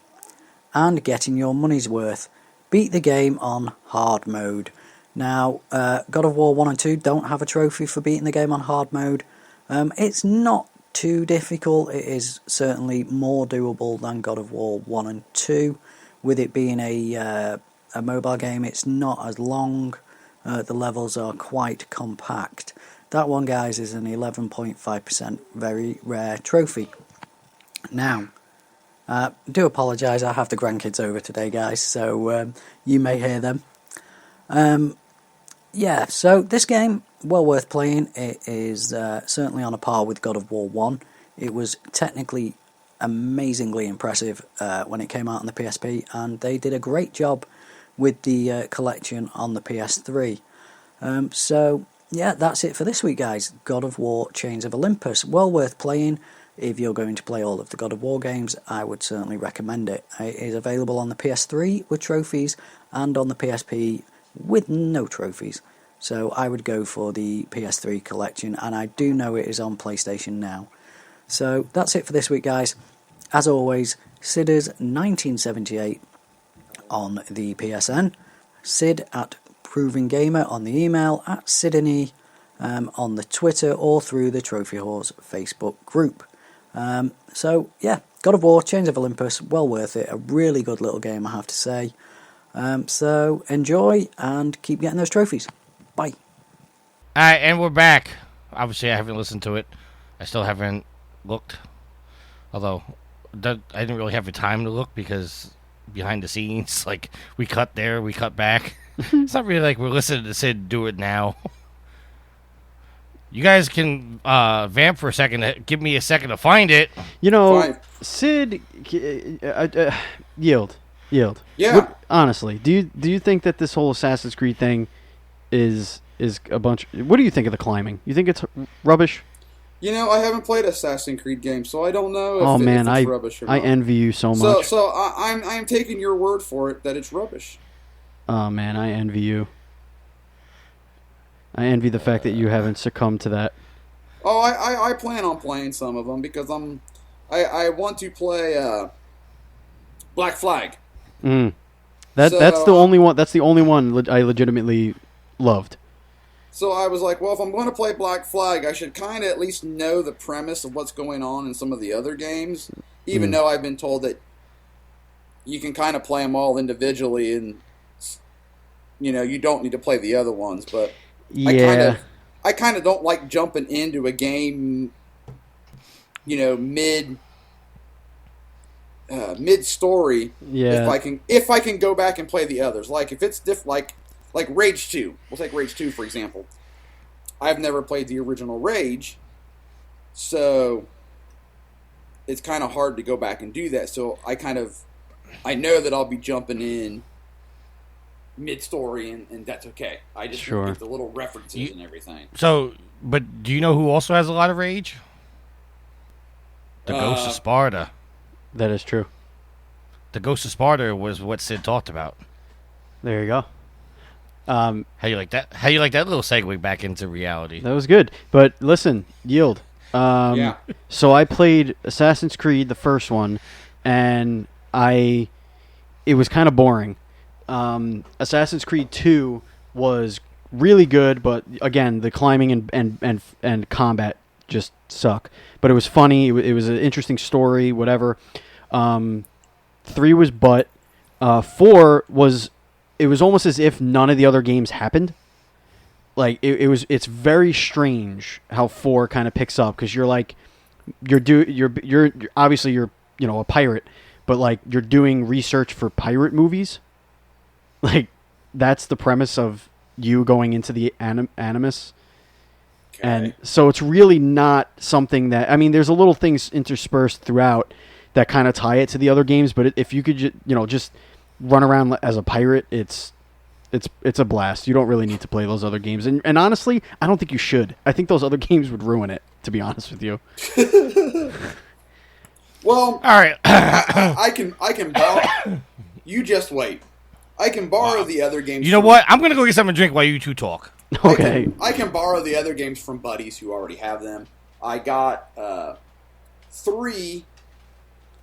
And getting your money's worth. Beat the game on hard mode. Now, God of War 1 and 2 don't have a trophy for beating the game on hard mode. It's not too difficult. It is certainly more doable than God of War 1 and 2. With it being a mobile game, it's not as long. The levels are quite compact. That one, guys, is an 11.5% very rare trophy. Now, do apologise, I have the grandkids over today, guys, so you may hear them. So this game, well worth playing. It is certainly on a par with God of War 1. It was technically amazingly impressive when it came out on the PSP, and they did a great job with the collection on the PS3. Yeah, that's it for this week, guys. God of War Chains of Olympus. Well worth playing. If you're going to play all of the God of War games, I would certainly recommend it. It is available on the PS3 with trophies and on the PSP with no trophies. So I would go for the PS3 collection, and I do know it is on PlayStation now. So that's it for this week, guys. As always, Sidders1978 on the PSN, Sid at Proving Gamer on the email, at Sydney on the Twitter, or through the Trophy Horse Facebook group. So yeah, God of War, Chains of Olympus, well worth it. A really good little game, I have to say. So enjoy and keep getting those trophies. Bye. Alright, and we're back. Obviously, I haven't listened to it. I still haven't looked. Although, I didn't really have the time to look because behind the scenes, like, we cut there, we cut back. It's not really like we're listening to Sid do it now. You guys can vamp for a second. Give me a second to find it. You know, Fine. Sid, yield. Yeah. Honestly, do you think that this whole Assassin's Creed thing is a bunch? What do you think of the climbing? You think it's rubbish? You know, I haven't played Assassin's Creed games, so I don't know Oh if man, it's rubbish or not. I envy you so much. So I'm taking your word for it that it's rubbish. Oh man, I envy you. I envy the fact that you haven't succumbed to that. Oh, I plan on playing some of them because I want to play Black Flag. That's the only one. That's the only one I legitimately loved. So I was like, well, if I'm going to play Black Flag, I should kind of at least know the premise of what's going on in some of the other games, even though I've been told that you can kind of play them all individually and, you know, you don't need to play the other ones. But Yeah. I kind of don't like jumping into a game, you know, mid story. Yeah. If I can go back and play the others, like if it's like Rage 2. We'll take Rage 2 for example. I've never played the original Rage, so it's kind of hard to go back and do that. So I know that I'll be jumping in mid-story, and that's okay. I just Sure. get the little references and everything. So, but do you know who also has a lot of rage? The Ghost of Sparta. That is true. The Ghost of Sparta was what Sid talked about. There you go. How you like that? How you like that little segue back into reality? That was good. But listen, yield. Yeah. So I played Assassin's Creed, the first one, and it was kind of boring. Assassin's Creed 2 was really good, but again, the climbing and combat just suck. But it was funny. It was an interesting story. Whatever. 3 was butt. 4 was. It was almost as if none of the other games happened. Like it's very strange how 4 kind of picks up because you're like, you're obviously you're a pirate, but like you're doing research for pirate movies. Like that's the premise of you going into the Animus. Okay. And so it's really not something that, I mean, there's a little things interspersed throughout that kind of tie it to the other games, but if you could just run around as a pirate, it's a blast. You don't really need to play those other games. And honestly, I don't think you should. I think those other games would ruin it, to be honest with you. Well, All right. I can borrow. You just wait. I can borrow the other games. You know what? I'm gonna go get something to drink while you two talk. Okay. I can borrow the other games from buddies who already have them. I got 3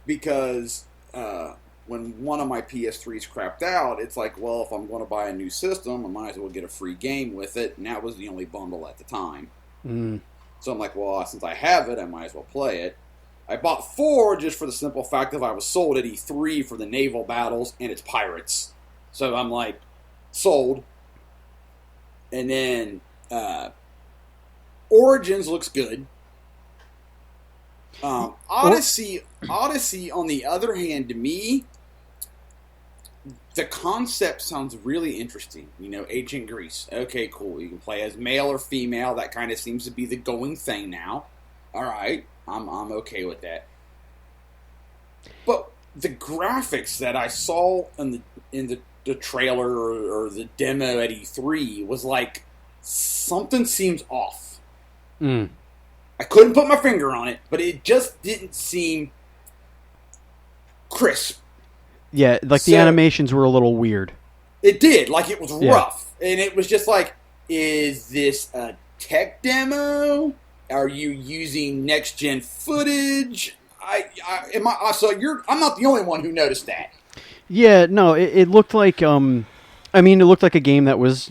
because when one of my PS3s crapped out, it's like, well, if I'm going to buy a new system, I might as well get a free game with it, and that was the only bundle at the time. So I'm like, well, since I have it, I might as well play it. I bought 4 just for the simple fact that I was sold at E3 for the naval battles, and it's pirates. So I'm like, sold. And then Origins looks good. Odyssey, on the other hand, to me, the concept sounds really interesting. You know, Ancient Greece. Okay, cool. You can play as male or female. That kind of seems to be the going thing now. All right, I'm okay with that. But the graphics that I saw in the trailer or the demo at E3 was like, something seems off. I couldn't put my finger on it, but it just didn't seem crisp. Yeah, like the animations were a little weird. It did. Like, it was rough. And it was just like, is this a tech demo? Are you using next-gen footage? I'm not the only one who noticed that. Yeah, no, it looked like it looked like a game that was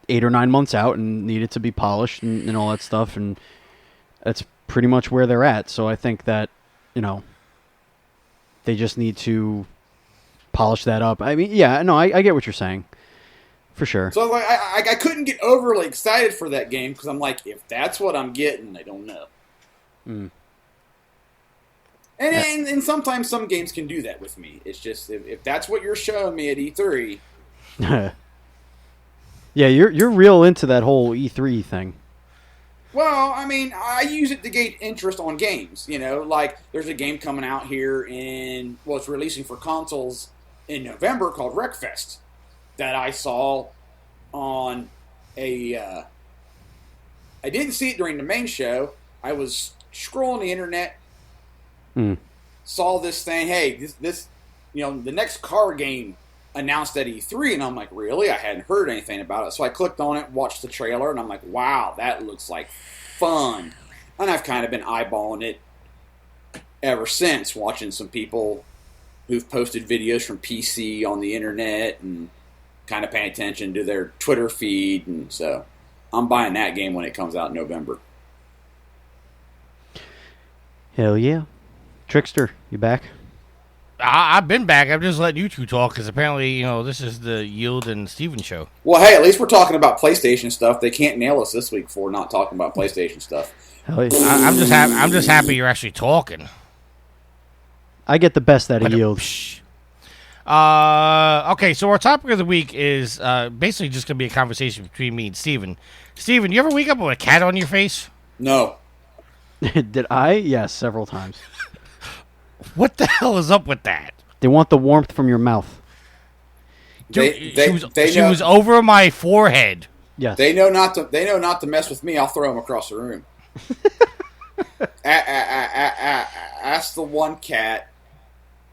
8 or 9 months out and needed to be polished and all that stuff, and that's pretty much where they're at. So I think that they just need to polish that up. I mean, yeah, no, I get what you're saying, for sure. So like, I couldn't get overly excited for that game because I'm like, if that's what I'm getting, I don't know. Mm. And sometimes some games can do that with me. It's just if that's what you're showing me at E3. Yeah, you're real into that whole E3 thing. Well, I mean, I use it to gauge interest on games. Like there's a game coming out here it's releasing for consoles in November called Wreckfest that I saw on I didn't see it during the main show. I was scrolling the internet, saw this thing. Hey, this the next car game announced at E3, and I'm like, really? I hadn't heard anything about it. So I clicked on it, watched the trailer, and I'm like, wow, that looks like fun. And I've kind of been eyeballing it ever since, watching some people who've posted videos from PC on the internet and kind of paying attention to their Twitter feed. And so I'm buying that game when it comes out in November. Hell yeah. Trickster, you back? I've been back. I'm just letting you two talk because apparently, this is the Yield and Steven show. Well, hey, at least we're talking about PlayStation stuff. They can't nail us this week for not talking about PlayStation stuff. Hell yeah. I'm just happy you're actually talking. I get the best out of Yield. Okay, so our topic of the week is basically just going to be a conversation between me and Steven. Steven, you ever wake up with a cat on your face? No. Did I? Yes, several times. What the hell is up with that? They want the warmth from your mouth. Dude, she was over my forehead. Yes. They know not to mess with me. I'll throw them across the room. Ask the one cat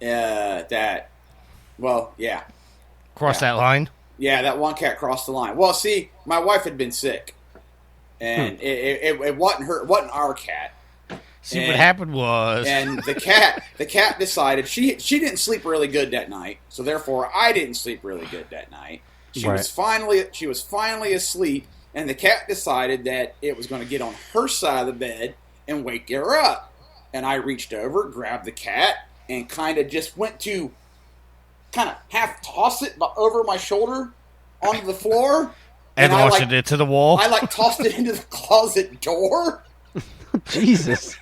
that. Well, yeah. Cross that line? Yeah, that one cat crossed the line. Well, see, my wife had been sick, and it wasn't our cat. See, what happened was, and the cat decided she didn't sleep really good that night, so therefore I didn't sleep really good that night. She was finally asleep, and the cat decided that it was going to get on her side of the bed and wake her up. And I reached over, grabbed the cat, and kind of just went to kind of half toss it over my shoulder onto the floor, and launched it to the wall. I tossed it into the closet door. Jesus.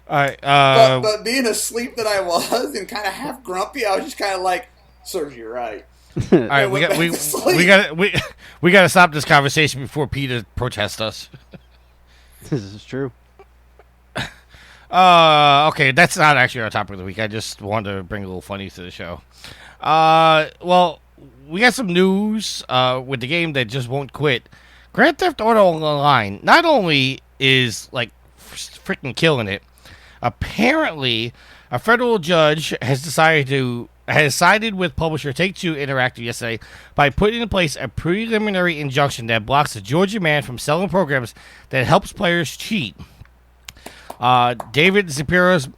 All right, but being asleep that I was and kind of half grumpy, I was just kind of like, "Serves you right." All right, we got to stop this conversation before Peter protests us. This is true. Okay, that's not actually our topic of the week. I just wanted to bring a little funny to the show. Well, we got some news with the game that just won't quit. Grand Theft Auto Online not only is freaking killing it. Apparently, a federal judge has sided with publisher Take-Two Interactive yesterday by putting in place a preliminary injunction that blocks a Georgia man from selling programs that helps players cheat. David Zapiro's,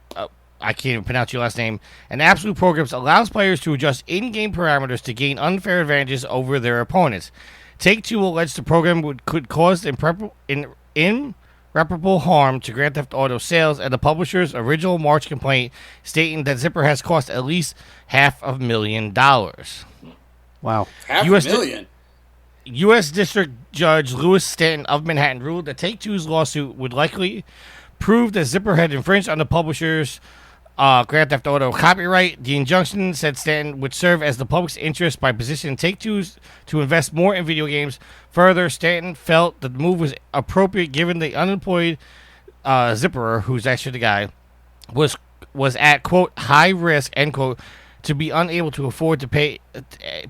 I can't even pronounce your last name, and Absolute Programs allows players to adjust in-game parameters to gain unfair advantages over their opponents. Take-Two alleged the program could cause irreparable harm to Grand Theft Auto sales, and the publisher's original March complaint stating that Zipper has cost at least $500,000. Wow. $500,000? U.S. District Judge Louis Stanton of Manhattan ruled that Take-Two's lawsuit would likely prove that Zipper had infringed on the publisher's Grand Theft Auto copyright. The injunction, said Stanton, would serve as the public's interest by positioning Take-Two to invest more in video games. Further, Stanton felt that the move was appropriate given the unemployed Zipperer, who's actually the guy, was at, quote, high risk, end quote, to be unable to afford to pay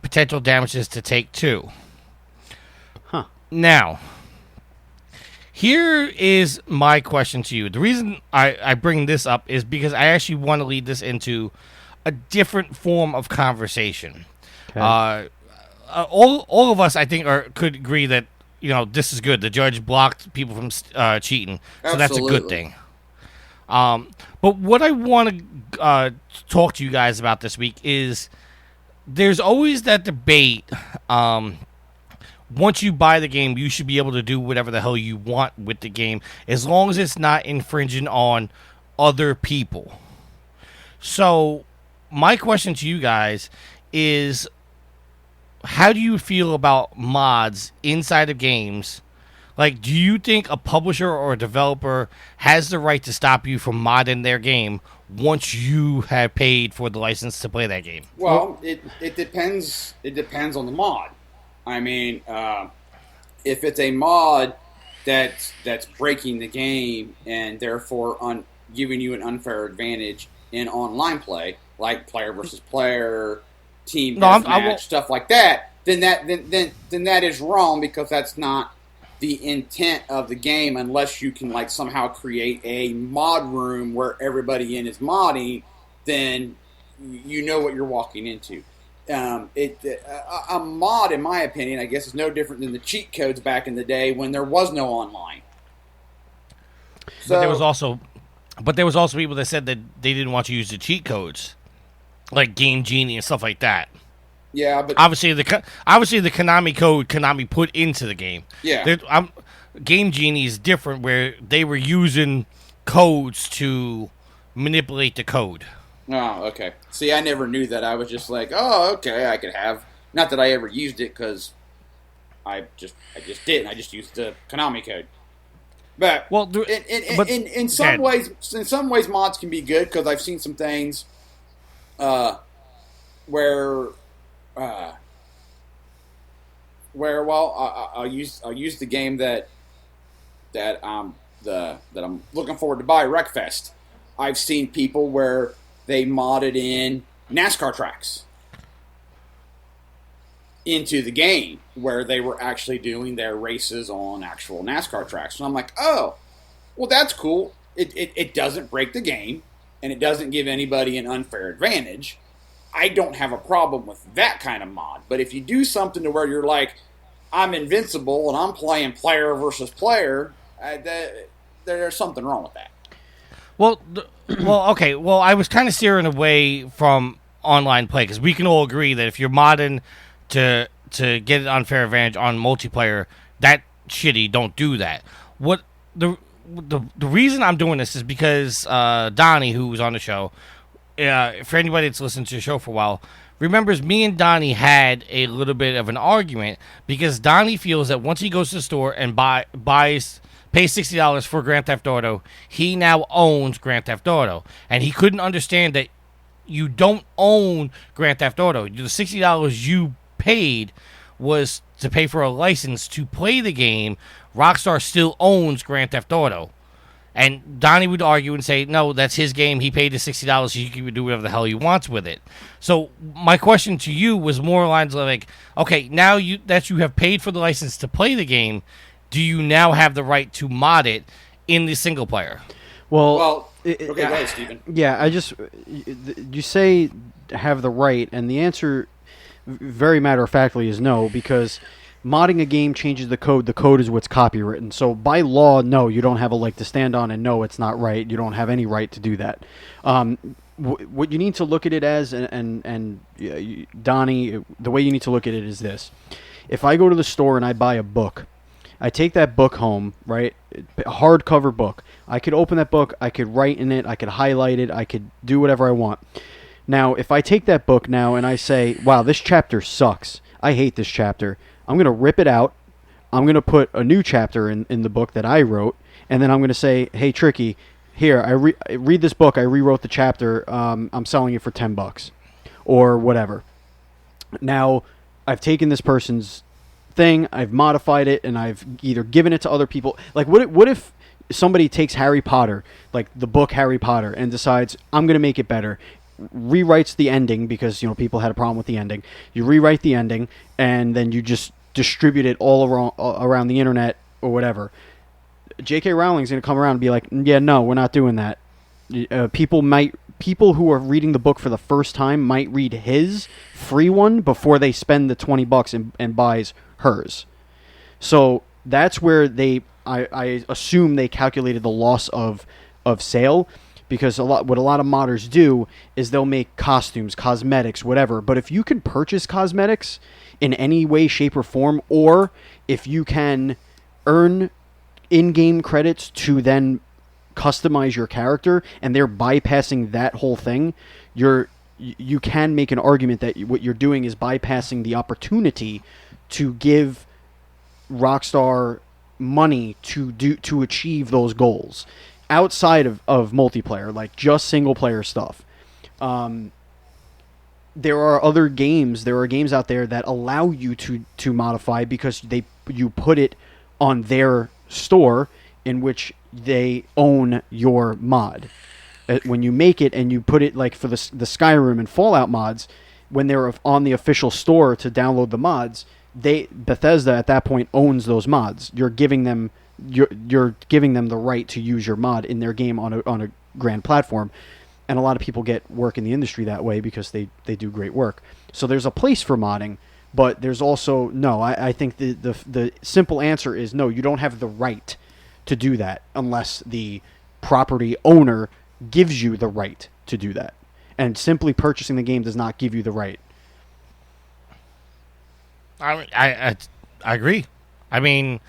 potential damages to Take-Two. Huh. Now, here is my question to you. The reason I bring this up is because I actually want to lead this into a different form of conversation. Okay. All of us, I think, could agree that this is good. The judge blocked people from cheating, so that's a good Absolutely. thing. But what I want to talk to you guys about this week is there's always that debate. Once you buy the game, you should be able to do whatever the hell you want with the game, as long as it's not infringing on other people. So, my question to you guys is, how do you feel about mods inside of games? Like, do you think a publisher or a developer has the right to stop you from modding their game once you have paid for the license to play that game? Well, it depends. It depends on the mod. I mean, if it's a mod that's breaking the game and therefore giving you an unfair advantage in online play, like player versus player, team deathmatch, stuff like that, then that is wrong, because that's not the intent of the game, unless you can like somehow create a mod room where everybody in is modding. Then you know what you're walking into. A mod, in my opinion, I guess, is no different than the cheat codes back in the day when there was no online. So, but there was also people that said that they didn't want you to use the cheat codes, like Game Genie and stuff like that. Yeah, but obviously the Konami code Konami put into the game. Yeah, Game Genie is different, where they were using codes to manipulate the code. Oh, okay. See, I never knew that. I was just like, oh, okay, I could have. Not that I ever used it, because I just didn't. I just used the Konami code. But in some ways, mods can be good, because I've seen some things where I'll use the game that I'm looking forward to buy, Wreckfest. I've seen people where they modded in NASCAR tracks into the game, where they were actually doing their races on actual NASCAR tracks. And I'm like, oh, well, that's cool. It doesn't break the game, and it doesn't give anybody an unfair advantage. I don't have a problem with that kind of mod. But if you do something to where you're like, I'm invincible and I'm playing player versus player, there's something wrong with that. Okay. Well, I was kind of steering away from online play, because we can all agree that if you're modding to get an unfair advantage on multiplayer, that shitty. Don't do that. What the reason I'm doing this is because Donnie, who was on the show, for anybody that's listened to the show for a while, remembers me and Donnie had a little bit of an argument, because Donnie feels that once he goes to the store and pays $60 for Grand Theft Auto, he now owns Grand Theft Auto. And he couldn't understand that you don't own Grand Theft Auto. The $60 you paid was to pay for a license to play the game. Rockstar still owns Grand Theft Auto. And Donnie would argue and say, no, that's his game. He paid the $60, so he can do whatever the hell he wants with it. So my question to you was more lines like, okay, now that you have paid for the license to play the game, do you now have the right to mod it in the single player? Okay, go ahead, Steven. Yeah, you say have the right, and the answer, very matter-of-factly, is no, because modding a game changes the code. The code is what's copywritten. So by law, no, you don't have a leg to stand on, and no, it's not right. You don't have any right to do that. What you need to look at it as, and Donnie, the way you need to look at it is this. If I go to the store and I buy a book, I take that book home, right? A hardcover book. I could open that book. I could write in it. I could highlight it. I could do whatever I want. Now, if I take that book now and I say, wow, this chapter sucks. I hate this chapter. I'm going to rip it out. I'm going to put a new chapter in the book that I wrote. And then I'm going to say, hey, Tricky, here, I read this book. I rewrote the chapter. I'm selling it for $10 or whatever. Now, I've taken this person's thing, I've modified it, and I've either given it to other people. Like, what if somebody takes Harry Potter, like the book Harry Potter, and decides, I'm going to make it better, rewrites the ending, because people had a problem with the ending. You rewrite the ending, and then you just distribute it all around the internet or whatever. J.K. Rowling's going to come around and be like, yeah, no, we're not doing that. People who are reading the book for the first time might read his free one before they spend the $20 and buys hers. So that's where I assume they calculated the loss of of sale, because what a lot of modders do is they'll make costumes, cosmetics, whatever. But if you can purchase cosmetics in any way, shape, or form, or if you can earn in-game credits to then customize your character, and they're bypassing that whole thing, you can make an argument that what you're doing is bypassing the opportunity to give Rockstar money to achieve those goals outside of multiplayer, like just single player stuff. There are other games. There are games out there that allow you to modify because you put it on their store in which they own your mod. When you make it and you put it, like for the Skyrim and Fallout mods, when they're on the official store to download the mods, Bethesda at that point owns those mods. You're giving them the right to use your mod in their game on a grand platform. And a lot of people get work in the industry that way because they do great work. So there's a place for modding, but there's also I think the simple answer is no, you don't have the right to do that unless the property owner gives you the right to do that. And simply purchasing the game does not give you the right. I agree. I mean,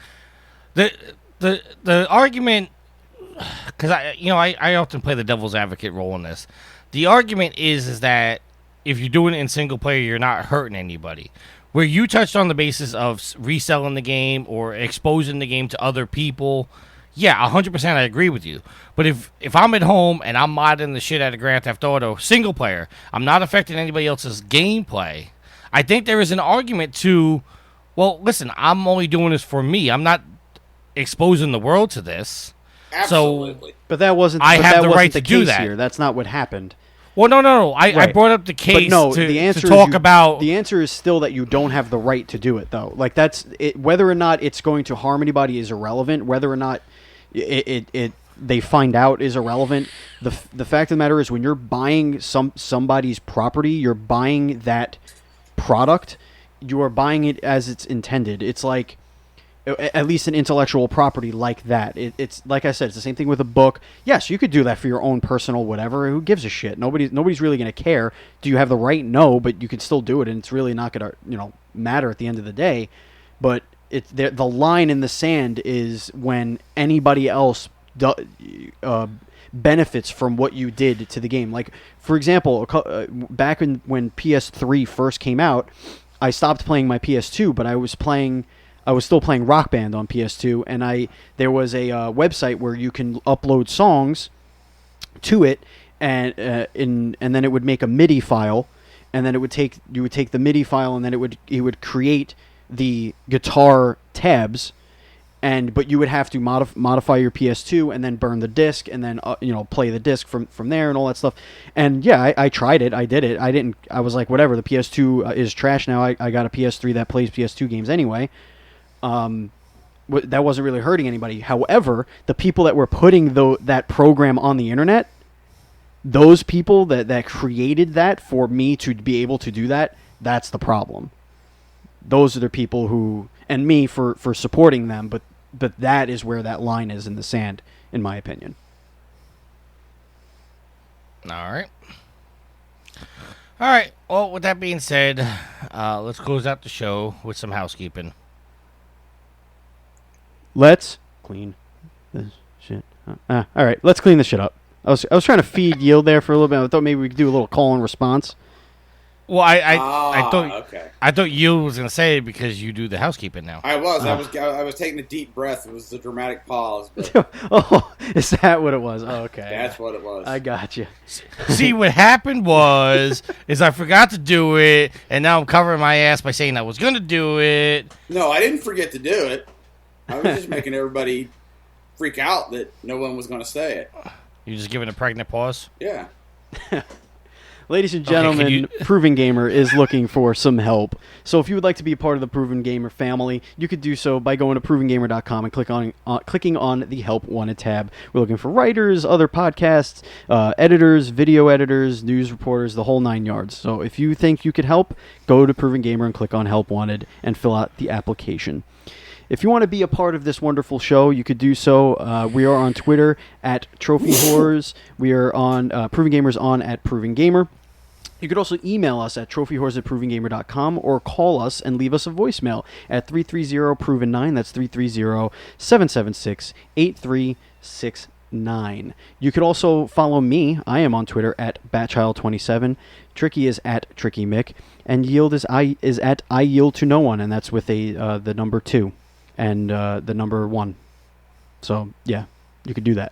the argument, because I often play the devil's advocate role in this. The argument is that if you're doing it in single player, you're not hurting anybody. Where you touched on the basis of reselling the game or exposing the game to other people, yeah, 100% I agree with you. But if I'm at home and I'm modding the shit out of Grand Theft Auto single player, I'm not affecting anybody else's gameplay. I think there is an argument to, well, listen, I'm only doing this for me. I'm not exposing the world to this. Absolutely. So, but that wasn't. I have the right to case do that. Here. That's not what happened. Well, no. I Right. brought up the case the answer to talk about. The answer is still that you don't have the right to do it, though. Like that's it, whether or not it's going to harm anybody is irrelevant. Whether or not they find out is irrelevant. The fact of the matter is, when you're buying somebody's property, you're buying that product. You are buying it as it's intended. It's like, at least an intellectual property like that. It's like I said, it's the same thing with a book. Yes, you could do that for your own personal whatever. Who gives a shit? Nobody's really going to care. Do you have the right? No, but you can still do it, and it's really not going to matter at the end of the day. But the line in the sand is when anybody else benefits from what you did to the game. Like, for example, back when PS3 first came out, I stopped playing my PS2, but I was still playing Rock Band on PS2, and there was a website where you can upload songs to it, and then it would make a MIDI file, and then you would take the MIDI file, and then it would create the guitar tabs, but you would have to modify your PS2 and then burn the disc, and then play the disc from there and all that stuff. And yeah, I tried it. I did it. I was like, whatever. The PS2 is trash now. I got a PS3 that plays PS2 games anyway. That wasn't really hurting anybody. However, the people that were putting that program on the internet, those people that created that for me to be able to do that, that's the problem. Those are the people who, and me for supporting them, but that is where that line is in the sand, in my opinion. All right. Well, with that being said, let's close out the show with some housekeeping. Let's clean this shit up. All right, let's clean this shit up. I was trying to feed Yield there for a little bit. I thought maybe we could do a little call and response. Well, I thought okay. I thought you was gonna say it because you do the housekeeping now. I was taking a deep breath. It was a dramatic pause. But Oh, is that what it was? Oh, okay. that's what it was. I got you. See, what happened is I forgot to do it, and now I'm covering my ass by saying I was gonna do it. No, I didn't forget to do it. I was just making everybody freak out that no one was going to say it. You just giving a pregnant pause? Yeah. Ladies and gentlemen, Proven Gamer is looking for some help. So if you would like to be a part of the Proven Gamer family, you could do so by going to provengamer.com and clicking on the Help Wanted tab. We're looking for writers, other podcasts, editors, video editors, news reporters, the whole 9 yards. So if you think you could help, go to Proven Gamer and click on Help Wanted and fill out the application. if you want to be a part of this wonderful show, you could do so. We are on Twitter at Trophy Whores. We are on Proven Gamers on at Proven Gamer. You could also email us at trophyhorse@provengamer.com or call us and leave us a voicemail at 330-PROVEN9. That's 330-776-8369. You could also follow me. I am on Twitter at Batchild27. Tricky is at TrickyMick. And Yield is at I Yield to No One, and that's with the number 2 and the number 1. So, yeah, you could do that.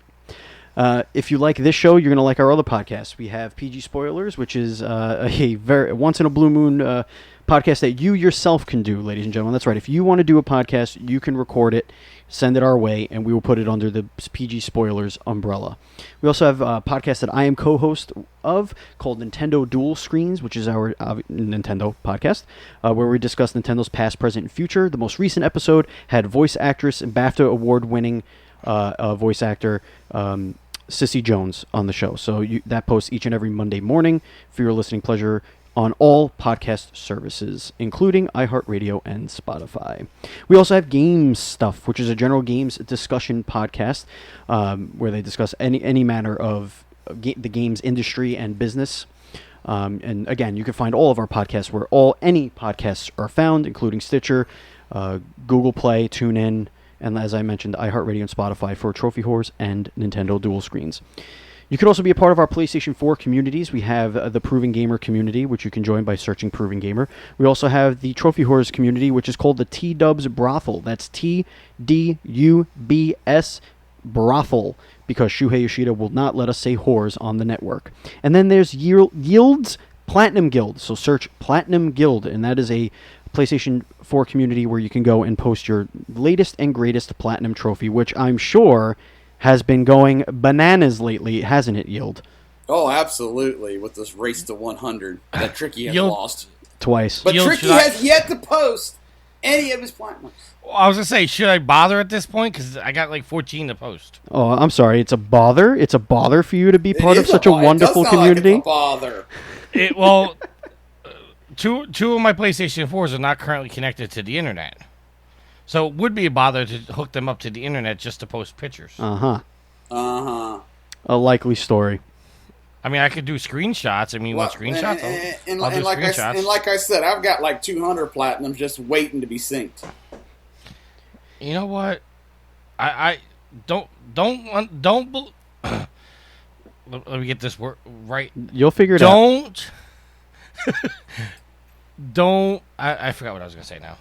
If you like this show, you're going to like our other podcasts. We have PG Spoilers, which is a very once-in-a-blue-moon podcast that you yourself can do, ladies and gentlemen. That's right. If you want to do a podcast, you can record it, send it our way, and we will put it under the PG Spoilers umbrella. We also have a podcast that I am co-host of called Nintendo Dual Screens, which is our Nintendo podcast, where we discuss Nintendo's past, present, and future. The most recent episode had voice actress and BAFTA award-winning voice actor Sissy Jones on the show. So that posts each and every Monday morning for your listening pleasure on all podcast services, including iHeartRadio and Spotify. We also have Games Stuff, which is a general games discussion podcast where they discuss any manner of the games industry and business. And again, you can find all of our podcasts where any podcasts are found, including Stitcher, Google Play, TuneIn, and as I mentioned, iHeartRadio and Spotify for Trophy Whores and Nintendo Dual Screens. You can also be a part of our PlayStation 4 communities. We have the Proven Gamer community, which you can join by searching Proven Gamer. We also have the Trophy Whores community, which is called the T-Dubs Brothel. That's T-D-U-B-S Brothel, because Shuhei Yoshida will not let us say whores on the network. And then there's Yield's Platinum Guild. So search Platinum Guild, and that is a PlayStation 4 community where you can go and post your latest and greatest Platinum trophy, which I'm sure has been going bananas lately, hasn't it, Yield? Oh, absolutely, with this race to 100 that Tricky has lost. Twice. But Yield, Tricky has yet to post any of his Platinums. I was going to say, should I bother at this point? Because I got like 14 to post. Oh, I'm sorry. It's a bother? It's a bother for you to be part of such a wonderful it does sound community? Like it's a bother. Well, two of my PlayStation 4s are not currently connected to the internet. So it would be a bother to hook them up to the internet just to post pictures. Uh-huh. Uh-huh. A likely story. I mean, I could do screenshots. I mean, want screenshots? And I'll do like screenshots. like I said, I've got like 200 Platinums just waiting to be synced. You know what? I don't. Let me get this word right. You'll figure it out. Don't. I forgot what I was gonna say now.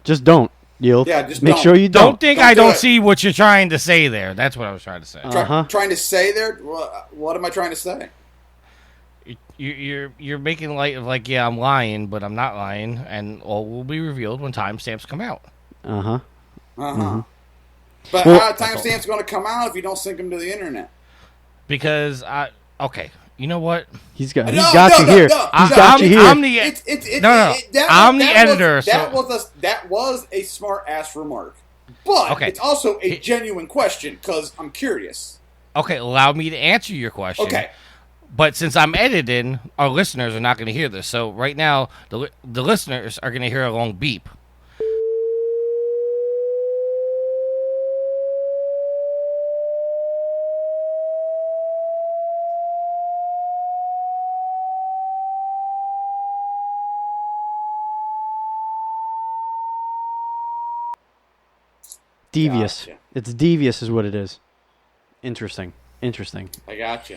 Just don't. Yield. Yeah, just make don't. sure you Don't think Don't I do don't it. see what you're trying to say there. That's what I was trying to say. Trying to say there? What am I trying to say? You're making light of like, yeah, I'm lying, but I'm not lying, and all will be revealed when timestamps come out. Uh-huh. Uh-huh. But Well- how timestamp's going to come out if you don't sync them to the internet? Because you know what? He's got No, you here. no, He's no. got you here. I'm the I'm the editor. That was a smart ass remark, but Okay. it's also a genuine question because I'm curious. Okay, allow me to answer your question. Okay, But since I'm editing, our listeners are not going to hear this. So right now, the listeners are going to hear a long beep. Devious. Gotcha. It's devious is what it is. Interesting. I got you.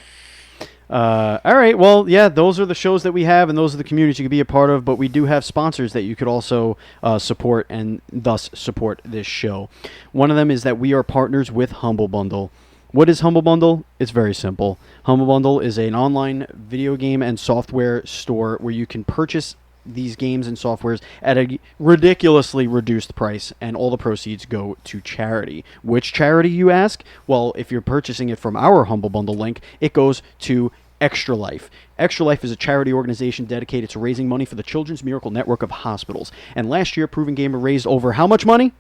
All right. Well, yeah, those are the shows that we have, and those are the communities you can be a part of. But we do have sponsors that you could also support, and thus support this show. One of them is that we are partners with Humble Bundle. What is Humble Bundle? It's very simple. Humble Bundle is an online video game and software store where you can purchase these games and softwares at a ridiculously reduced price, and all the proceeds go to charity. Which charity, you ask? Well, if you're purchasing it from our Humble Bundle link, it goes to Extra Life. Extra Life is a charity organization dedicated to raising money for the Children's Miracle Network of Hospitals. And last year, Proven Gamer raised over how much money?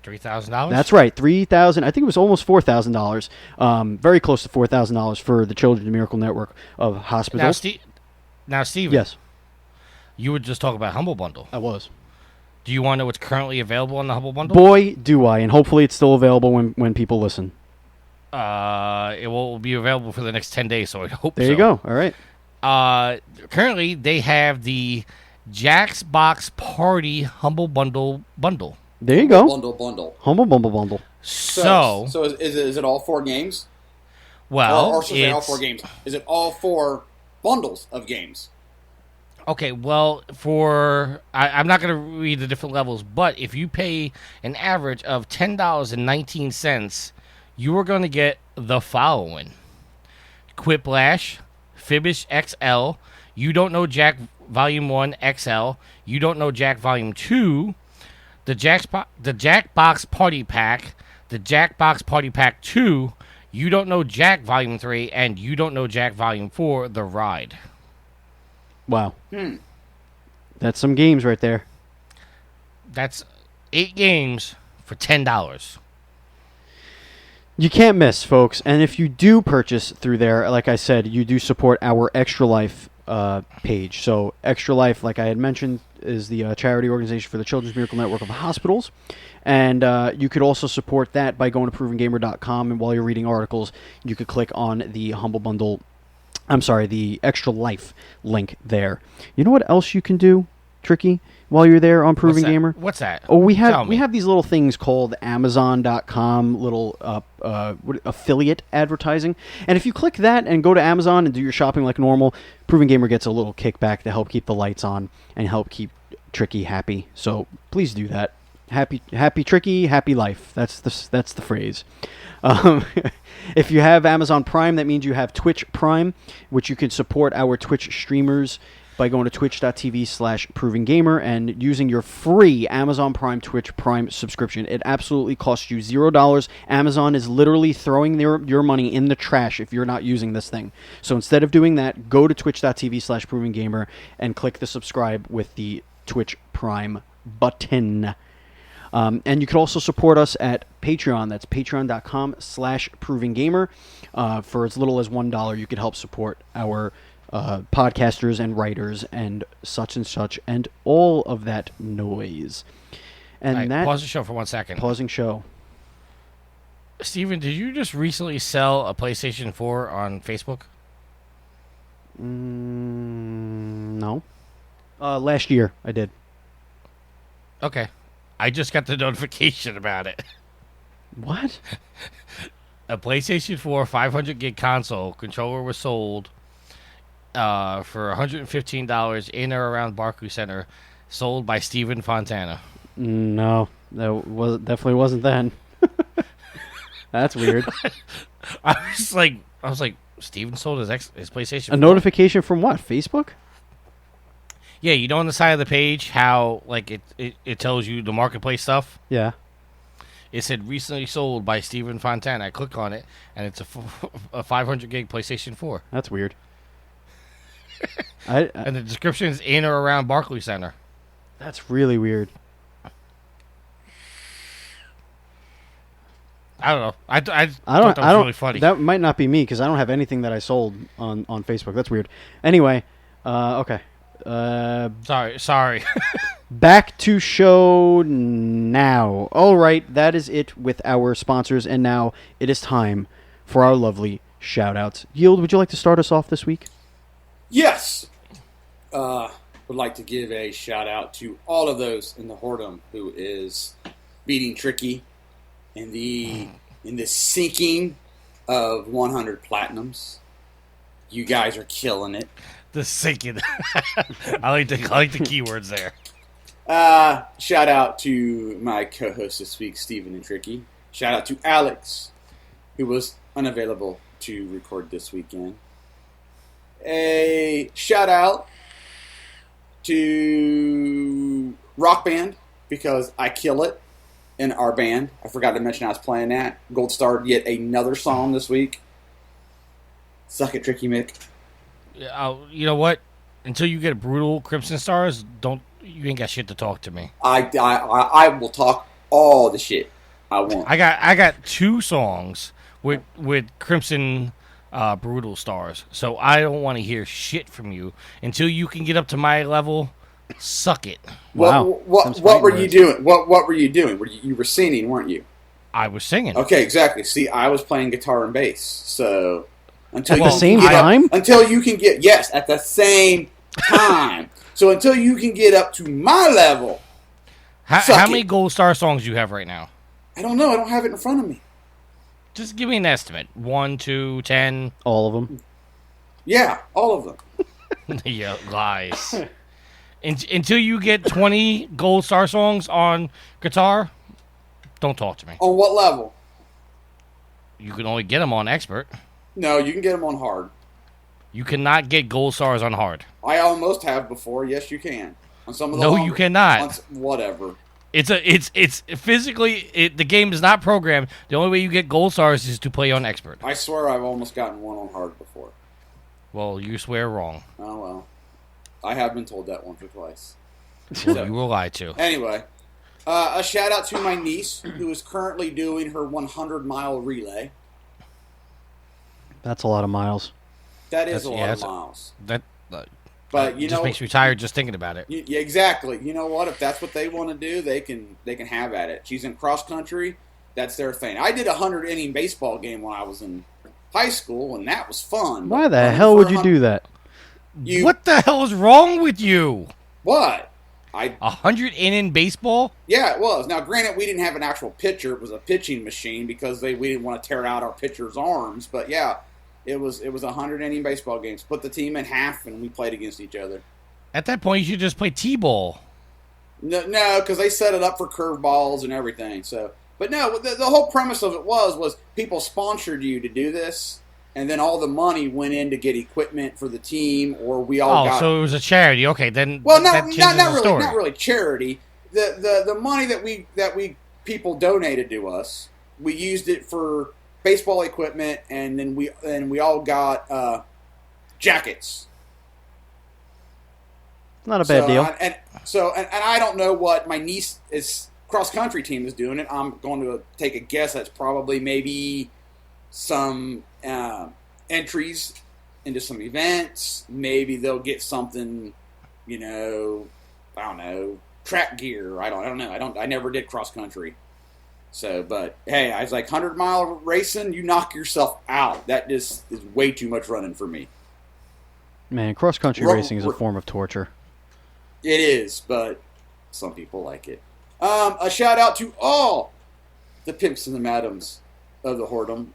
$3,000? That's right, $3,000. I think it was almost $4,000. Very close to $4,000 for the Children's Miracle Network of Hospitals. Now, Steven. Yes, You would just talk about Humble Bundle. I was. Do you want to know what's currently available on the Humble Bundle? Boy, do I, and hopefully it's still available when people listen. It will be available for the next 10 days, so I hope There so. you go. All right. Currently, they have the Jack's Box Party Humble Bundle. There you go. Bundle. Humble Bumble Bundle. So is it all 4 games? well, or should I say all it's- 4 games? Is it all 4 bundles of games? Okay, well, I'm not going to read the different levels, but if you pay an average of $10.19, you are going to get the following: Quiplash, Fibish XL, You Don't Know Jack Volume 1 XL, You Don't Know Jack Volume 2, the Jackbox Party Pack, the Jackbox Party Pack 2, You Don't Know Jack Volume 3, and You Don't Know Jack Volume 4, The Ride. Wow. That's some games right there. That's 8 games for $10. You can't miss, folks. And if you do purchase through there, like I said, you do support our Extra Life page. So Extra Life, like I had mentioned, is the charity organization for the Children's Miracle Network of Hospitals. And you could also support that by going to provengamer.com. And while you're reading articles, you could click on the Humble Bundle. I'm sorry, the Extra Life link there. You know what else you can do, Tricky, while you're there on Proven Gamer? What's that? Oh, we Tell have me. we have these little things called Amazon.com little affiliate advertising, and if you click that and go to Amazon and do your shopping like normal, Proven Gamer gets a little kickback to help keep the lights on and help keep Tricky happy. So please do that. Happy Tricky, happy life. That's the phrase. If you have Amazon Prime, that means you have Twitch Prime, which you can support our Twitch streamers by going to twitch.tv/provengamer and using your free Amazon Prime Twitch Prime subscription. It absolutely costs you $0. Amazon is literally throwing your money in the trash if you're not using this thing. So instead of doing that, go to twitch.tv/provengamer and click the subscribe with the Twitch Prime button. And you can also support us at Patreon. That's patreon.com/provengamer. For as little as $1, you could help support our podcasters and writers and such, and all of that noise. And All right, that pause the show for 1 second. pausing show. Steven, did you just recently sell a PlayStation 4 on Facebook? No. Last year I did. Okay. I just got the notification about it. What? A PlayStation 4 500 gig console controller was sold for $115 in or around Barclays Center, sold by Steven Fontana. No, definitely wasn't then. That's weird. I was like, Steven sold his PlayStation 4? A notification from what? Facebook? Yeah, you know on the side of the page how like it tells you the marketplace stuff? Yeah. It said recently sold by Steven Fontana. I click on it, and it's a 500 gig PlayStation 4. That's weird. And the description is in or around Barclays Center. That's really weird. I don't know. I thought that I was don't. really funny. That might not be me because I don't have anything that I sold on Facebook. That's weird. Anyway, okay. Sorry. Back to show now. All right, that is it with our sponsors, and now it is time for our lovely shout-outs. Yield, would you like to start us off this week? Yes. Would like to give a shout out to all of those in the Whoredom who is beating Tricky in the sinking of 100 platinums. You guys are killing it. The sinking. I like the keywords there. Shout out to my co-hosts this week, Steven and Tricky. Shout out to Alex, who was unavailable to record this weekend. A shout out to Rock Band, because I kill it in our band. I forgot to mention I was playing that. Gold starred yet another song this week. Suck it, Tricky Mick. You know what? Until you get brutal Crimson Stars, you ain't got shit to talk to me. I will talk all the shit I want. I got 2 songs with Crimson Brutal Stars, so I don't want to hear shit from you until you can get up to my level. Suck it. Wow. What Sounds were fighting you words. doing? What were you doing? You were singing, weren't you? I was singing. Okay, exactly. See, I was playing guitar and bass. So until At you the can same get up- time? until you can get yes, at the same time. So until you can get up to my level, How Suck many it. Gold Star songs do you have right now? I don't know. I don't have it in front of me. Just give me an estimate. 1, 2, 10. All of them. Yeah, all of them. Yeah, lies. Until you get 20 Gold Star songs on guitar, don't talk to me. On what level? You can only get them on expert. No, you can get them on hard. You cannot get Gold Stars on hard. I almost have before. Yes, you can. On some of the No, longer- you cannot. on whatever. It's physically the game is not programmed. The only way you get Gold Stars is to play on expert. I swear I've almost gotten one on hard before. Well, you swear wrong. Oh well. I have been told that once or twice. Well, you will lie to. Anyway, a shout out to my niece who is currently doing her 100-mile relay. That's a lot of miles. That is That's- a yeah, lot of that's- miles. That But you just know, makes me tired just thinking about it. yeah, exactly. You know what? If that's what they want to do, they can have at it. She's in cross country. That's their thing. I did a 100-inning baseball game when I was in high school, and that was fun. Why the hell would you do that? What the hell is wrong with you? What? 100 in baseball? Yeah, it was. Now, granted, we didn't have an actual pitcher; it was a pitching machine because we didn't want to tear out our pitcher's arms. But yeah, it was 100-inning baseball game. Split the team in half, and we played against each other. At that point, you should just play T-ball. No, because they set it up for curveballs and everything. So, but no, the whole premise of it was people sponsored you to do this, and then all the money went in to get equipment for the team, or we all got. So it was a charity. Okay, then. Well, that not changes the really, story. not really charity. The money that we people donated to us, we used it for baseball equipment, and then we all got jackets. Not a bad deal. And I don't know what my niece is cross country team is doing. It. I'm going to take a guess. That's probably maybe some entries into some events. Maybe they'll get something, I don't know, track gear. I don't know. I never did cross country. So, but hey, I was like 100-mile racing. You knock yourself out. That just is way too much running for me. Man, cross-country racing is a form of torture. It is, but some people like it. A shout out to all the pimps and the madams of the whoredom.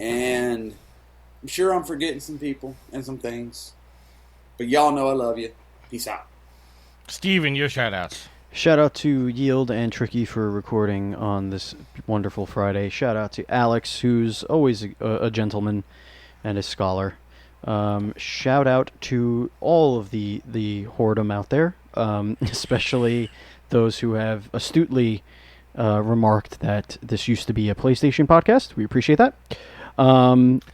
And I'm sure I'm forgetting some people and some things. But y'all know I love you. Peace out. Steven, your shout-outs. Shout out to Yield and Tricky for recording on this wonderful Friday. Shout out to Alex, who's always a gentleman and a scholar. Shout out to all of the whoredom out there, especially those who have astutely remarked that this used to be a PlayStation podcast. We appreciate that.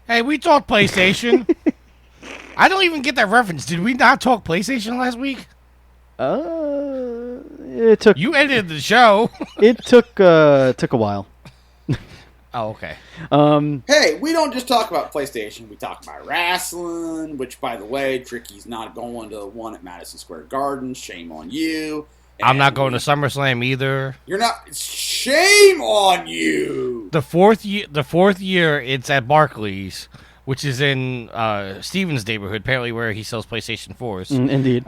Hey, we talked PlayStation. I don't even get that reference. Did we not talk PlayStation last week? It took You ended the show. it took a while. Oh, okay. Hey, we don't just talk about PlayStation. We talk about wrestling, which, by the way, Tricky's not going to one at Madison Square Garden. Shame on you. I'm not And going to SummerSlam either. You're not. Shame on you. The fourth year it's at Barclays, which is in Steven's neighborhood, apparently where he sells PlayStation 4s. Indeed.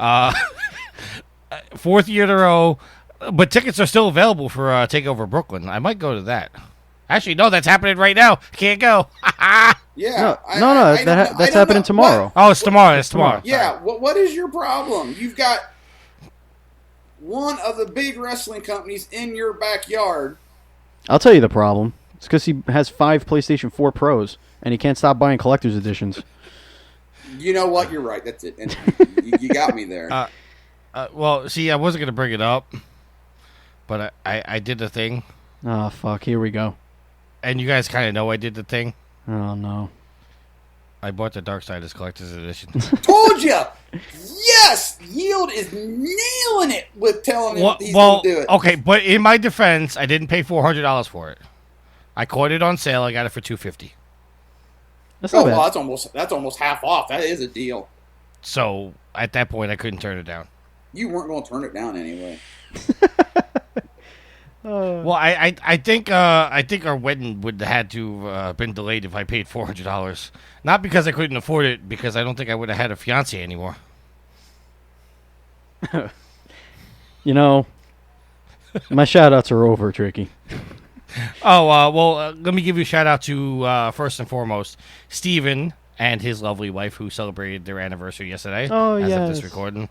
Fourth year in a row, but tickets are still available for TakeOver Brooklyn. I might go to that. Actually, no, that's happening right now. Can't go. Yeah. No, I don't that's know. happening tomorrow. Oh, it's tomorrow. It's tomorrow. Yeah, what is your problem? You've got one of the big wrestling companies in your backyard. I'll tell you the problem. It's because he has 5 PlayStation 4 Pros, and he can't stop buying collector's editions. You know what? You're right. That's it. And you got me there. Well, see, I wasn't going to bring it up, but I did the thing. Oh, fuck. Here we go. And you guys kind of know I did the thing. Oh, no. I bought the Darksiders Collector's Edition. Told you. Yes, Yield is nailing it with telling him he's going to do it. okay, but in my defense, I didn't pay $400 for it. I caught it on sale. I got it for $250. That's not bad. Well, that's almost half off. That is a deal. So at that point, I couldn't turn it down. You weren't going to turn it down anyway. Well, I think our wedding would have had to been delayed if I paid $400. Not because I couldn't afford it, because I don't think I would have had a fiance anymore. You know, my shout-outs are over, Tricky. Oh, let me give you a shout out to, first and foremost, Steven and his lovely wife who celebrated their anniversary yesterday. Oh, as of yes. this recording.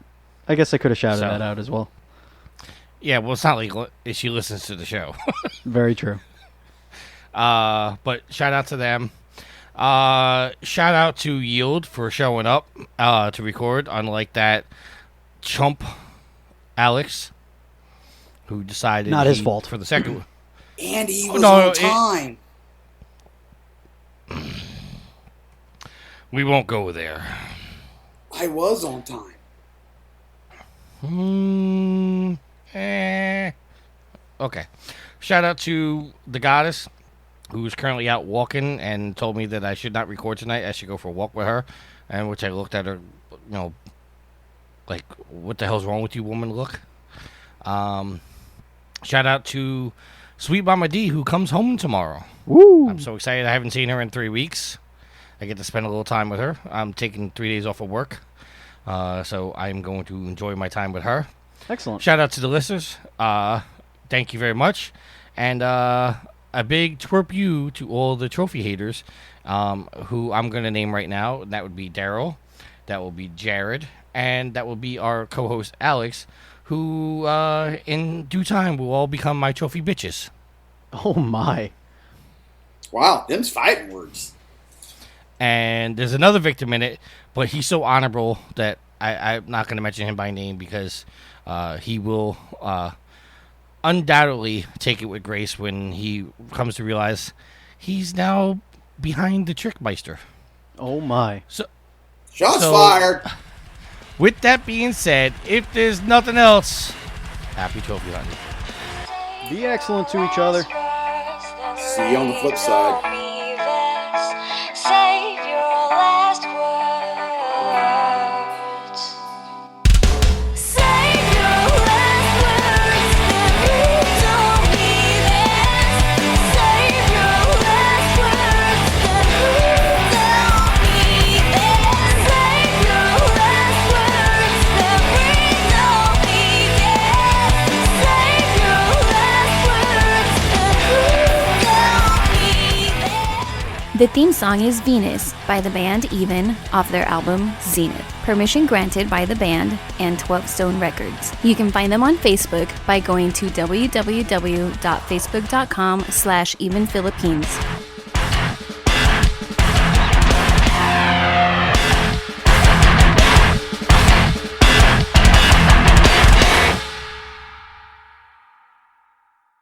I guess I could have shouted So- that out as well. Yeah, well, it's not like she listens to the show. Very true. But shout out to them. Shout out to Yield for showing up to record, unlike that chump Alex, who decided Not his fault. for the second. And he was No, on time. We won't go there. I was on time. Okay. Shout out to the goddess, who's currently out walking and told me that I should not record tonight. I should go for a walk with her, and which I looked at her, like, what the hell's wrong with you, woman? Look. Shout out to Sweet Mama D, who comes home tomorrow. Woo! I'm so excited. I haven't seen her in 3 weeks. I get to spend a little time with her. I'm taking 3 days off of work, so I'm going to enjoy my time with her. Excellent. Shout out to the listeners. Thank you very much. And a big twerp you to all the trophy haters, who I'm going to name right now. That would be Daryl. That will be Jared. And that will be our co-host, Alex, who in due time will all become my trophy bitches. Oh, my. Wow, them's fighting words. And there's another victim in it, but he's so honorable that I'm not going to mention him by name because he will undoubtedly take it with grace when he comes to realize he's now behind the Trickmeister. Oh, my. Shots So- fired. With that being said, if there's nothing else, happy trophy hunting. Be excellent to each other. See you on the flip side. Save your last words. Save your last words. Then don't mean it. Save your last words. Then don't mean it. Save your last words. Then don't mean it. Save your last words. Then don't mean it. The theme song is Venus by the band Even off their album Zenith. Permission granted by the band and 12 Stone Records. You can find them on Facebook by going to www.facebook.com/evenphilippines.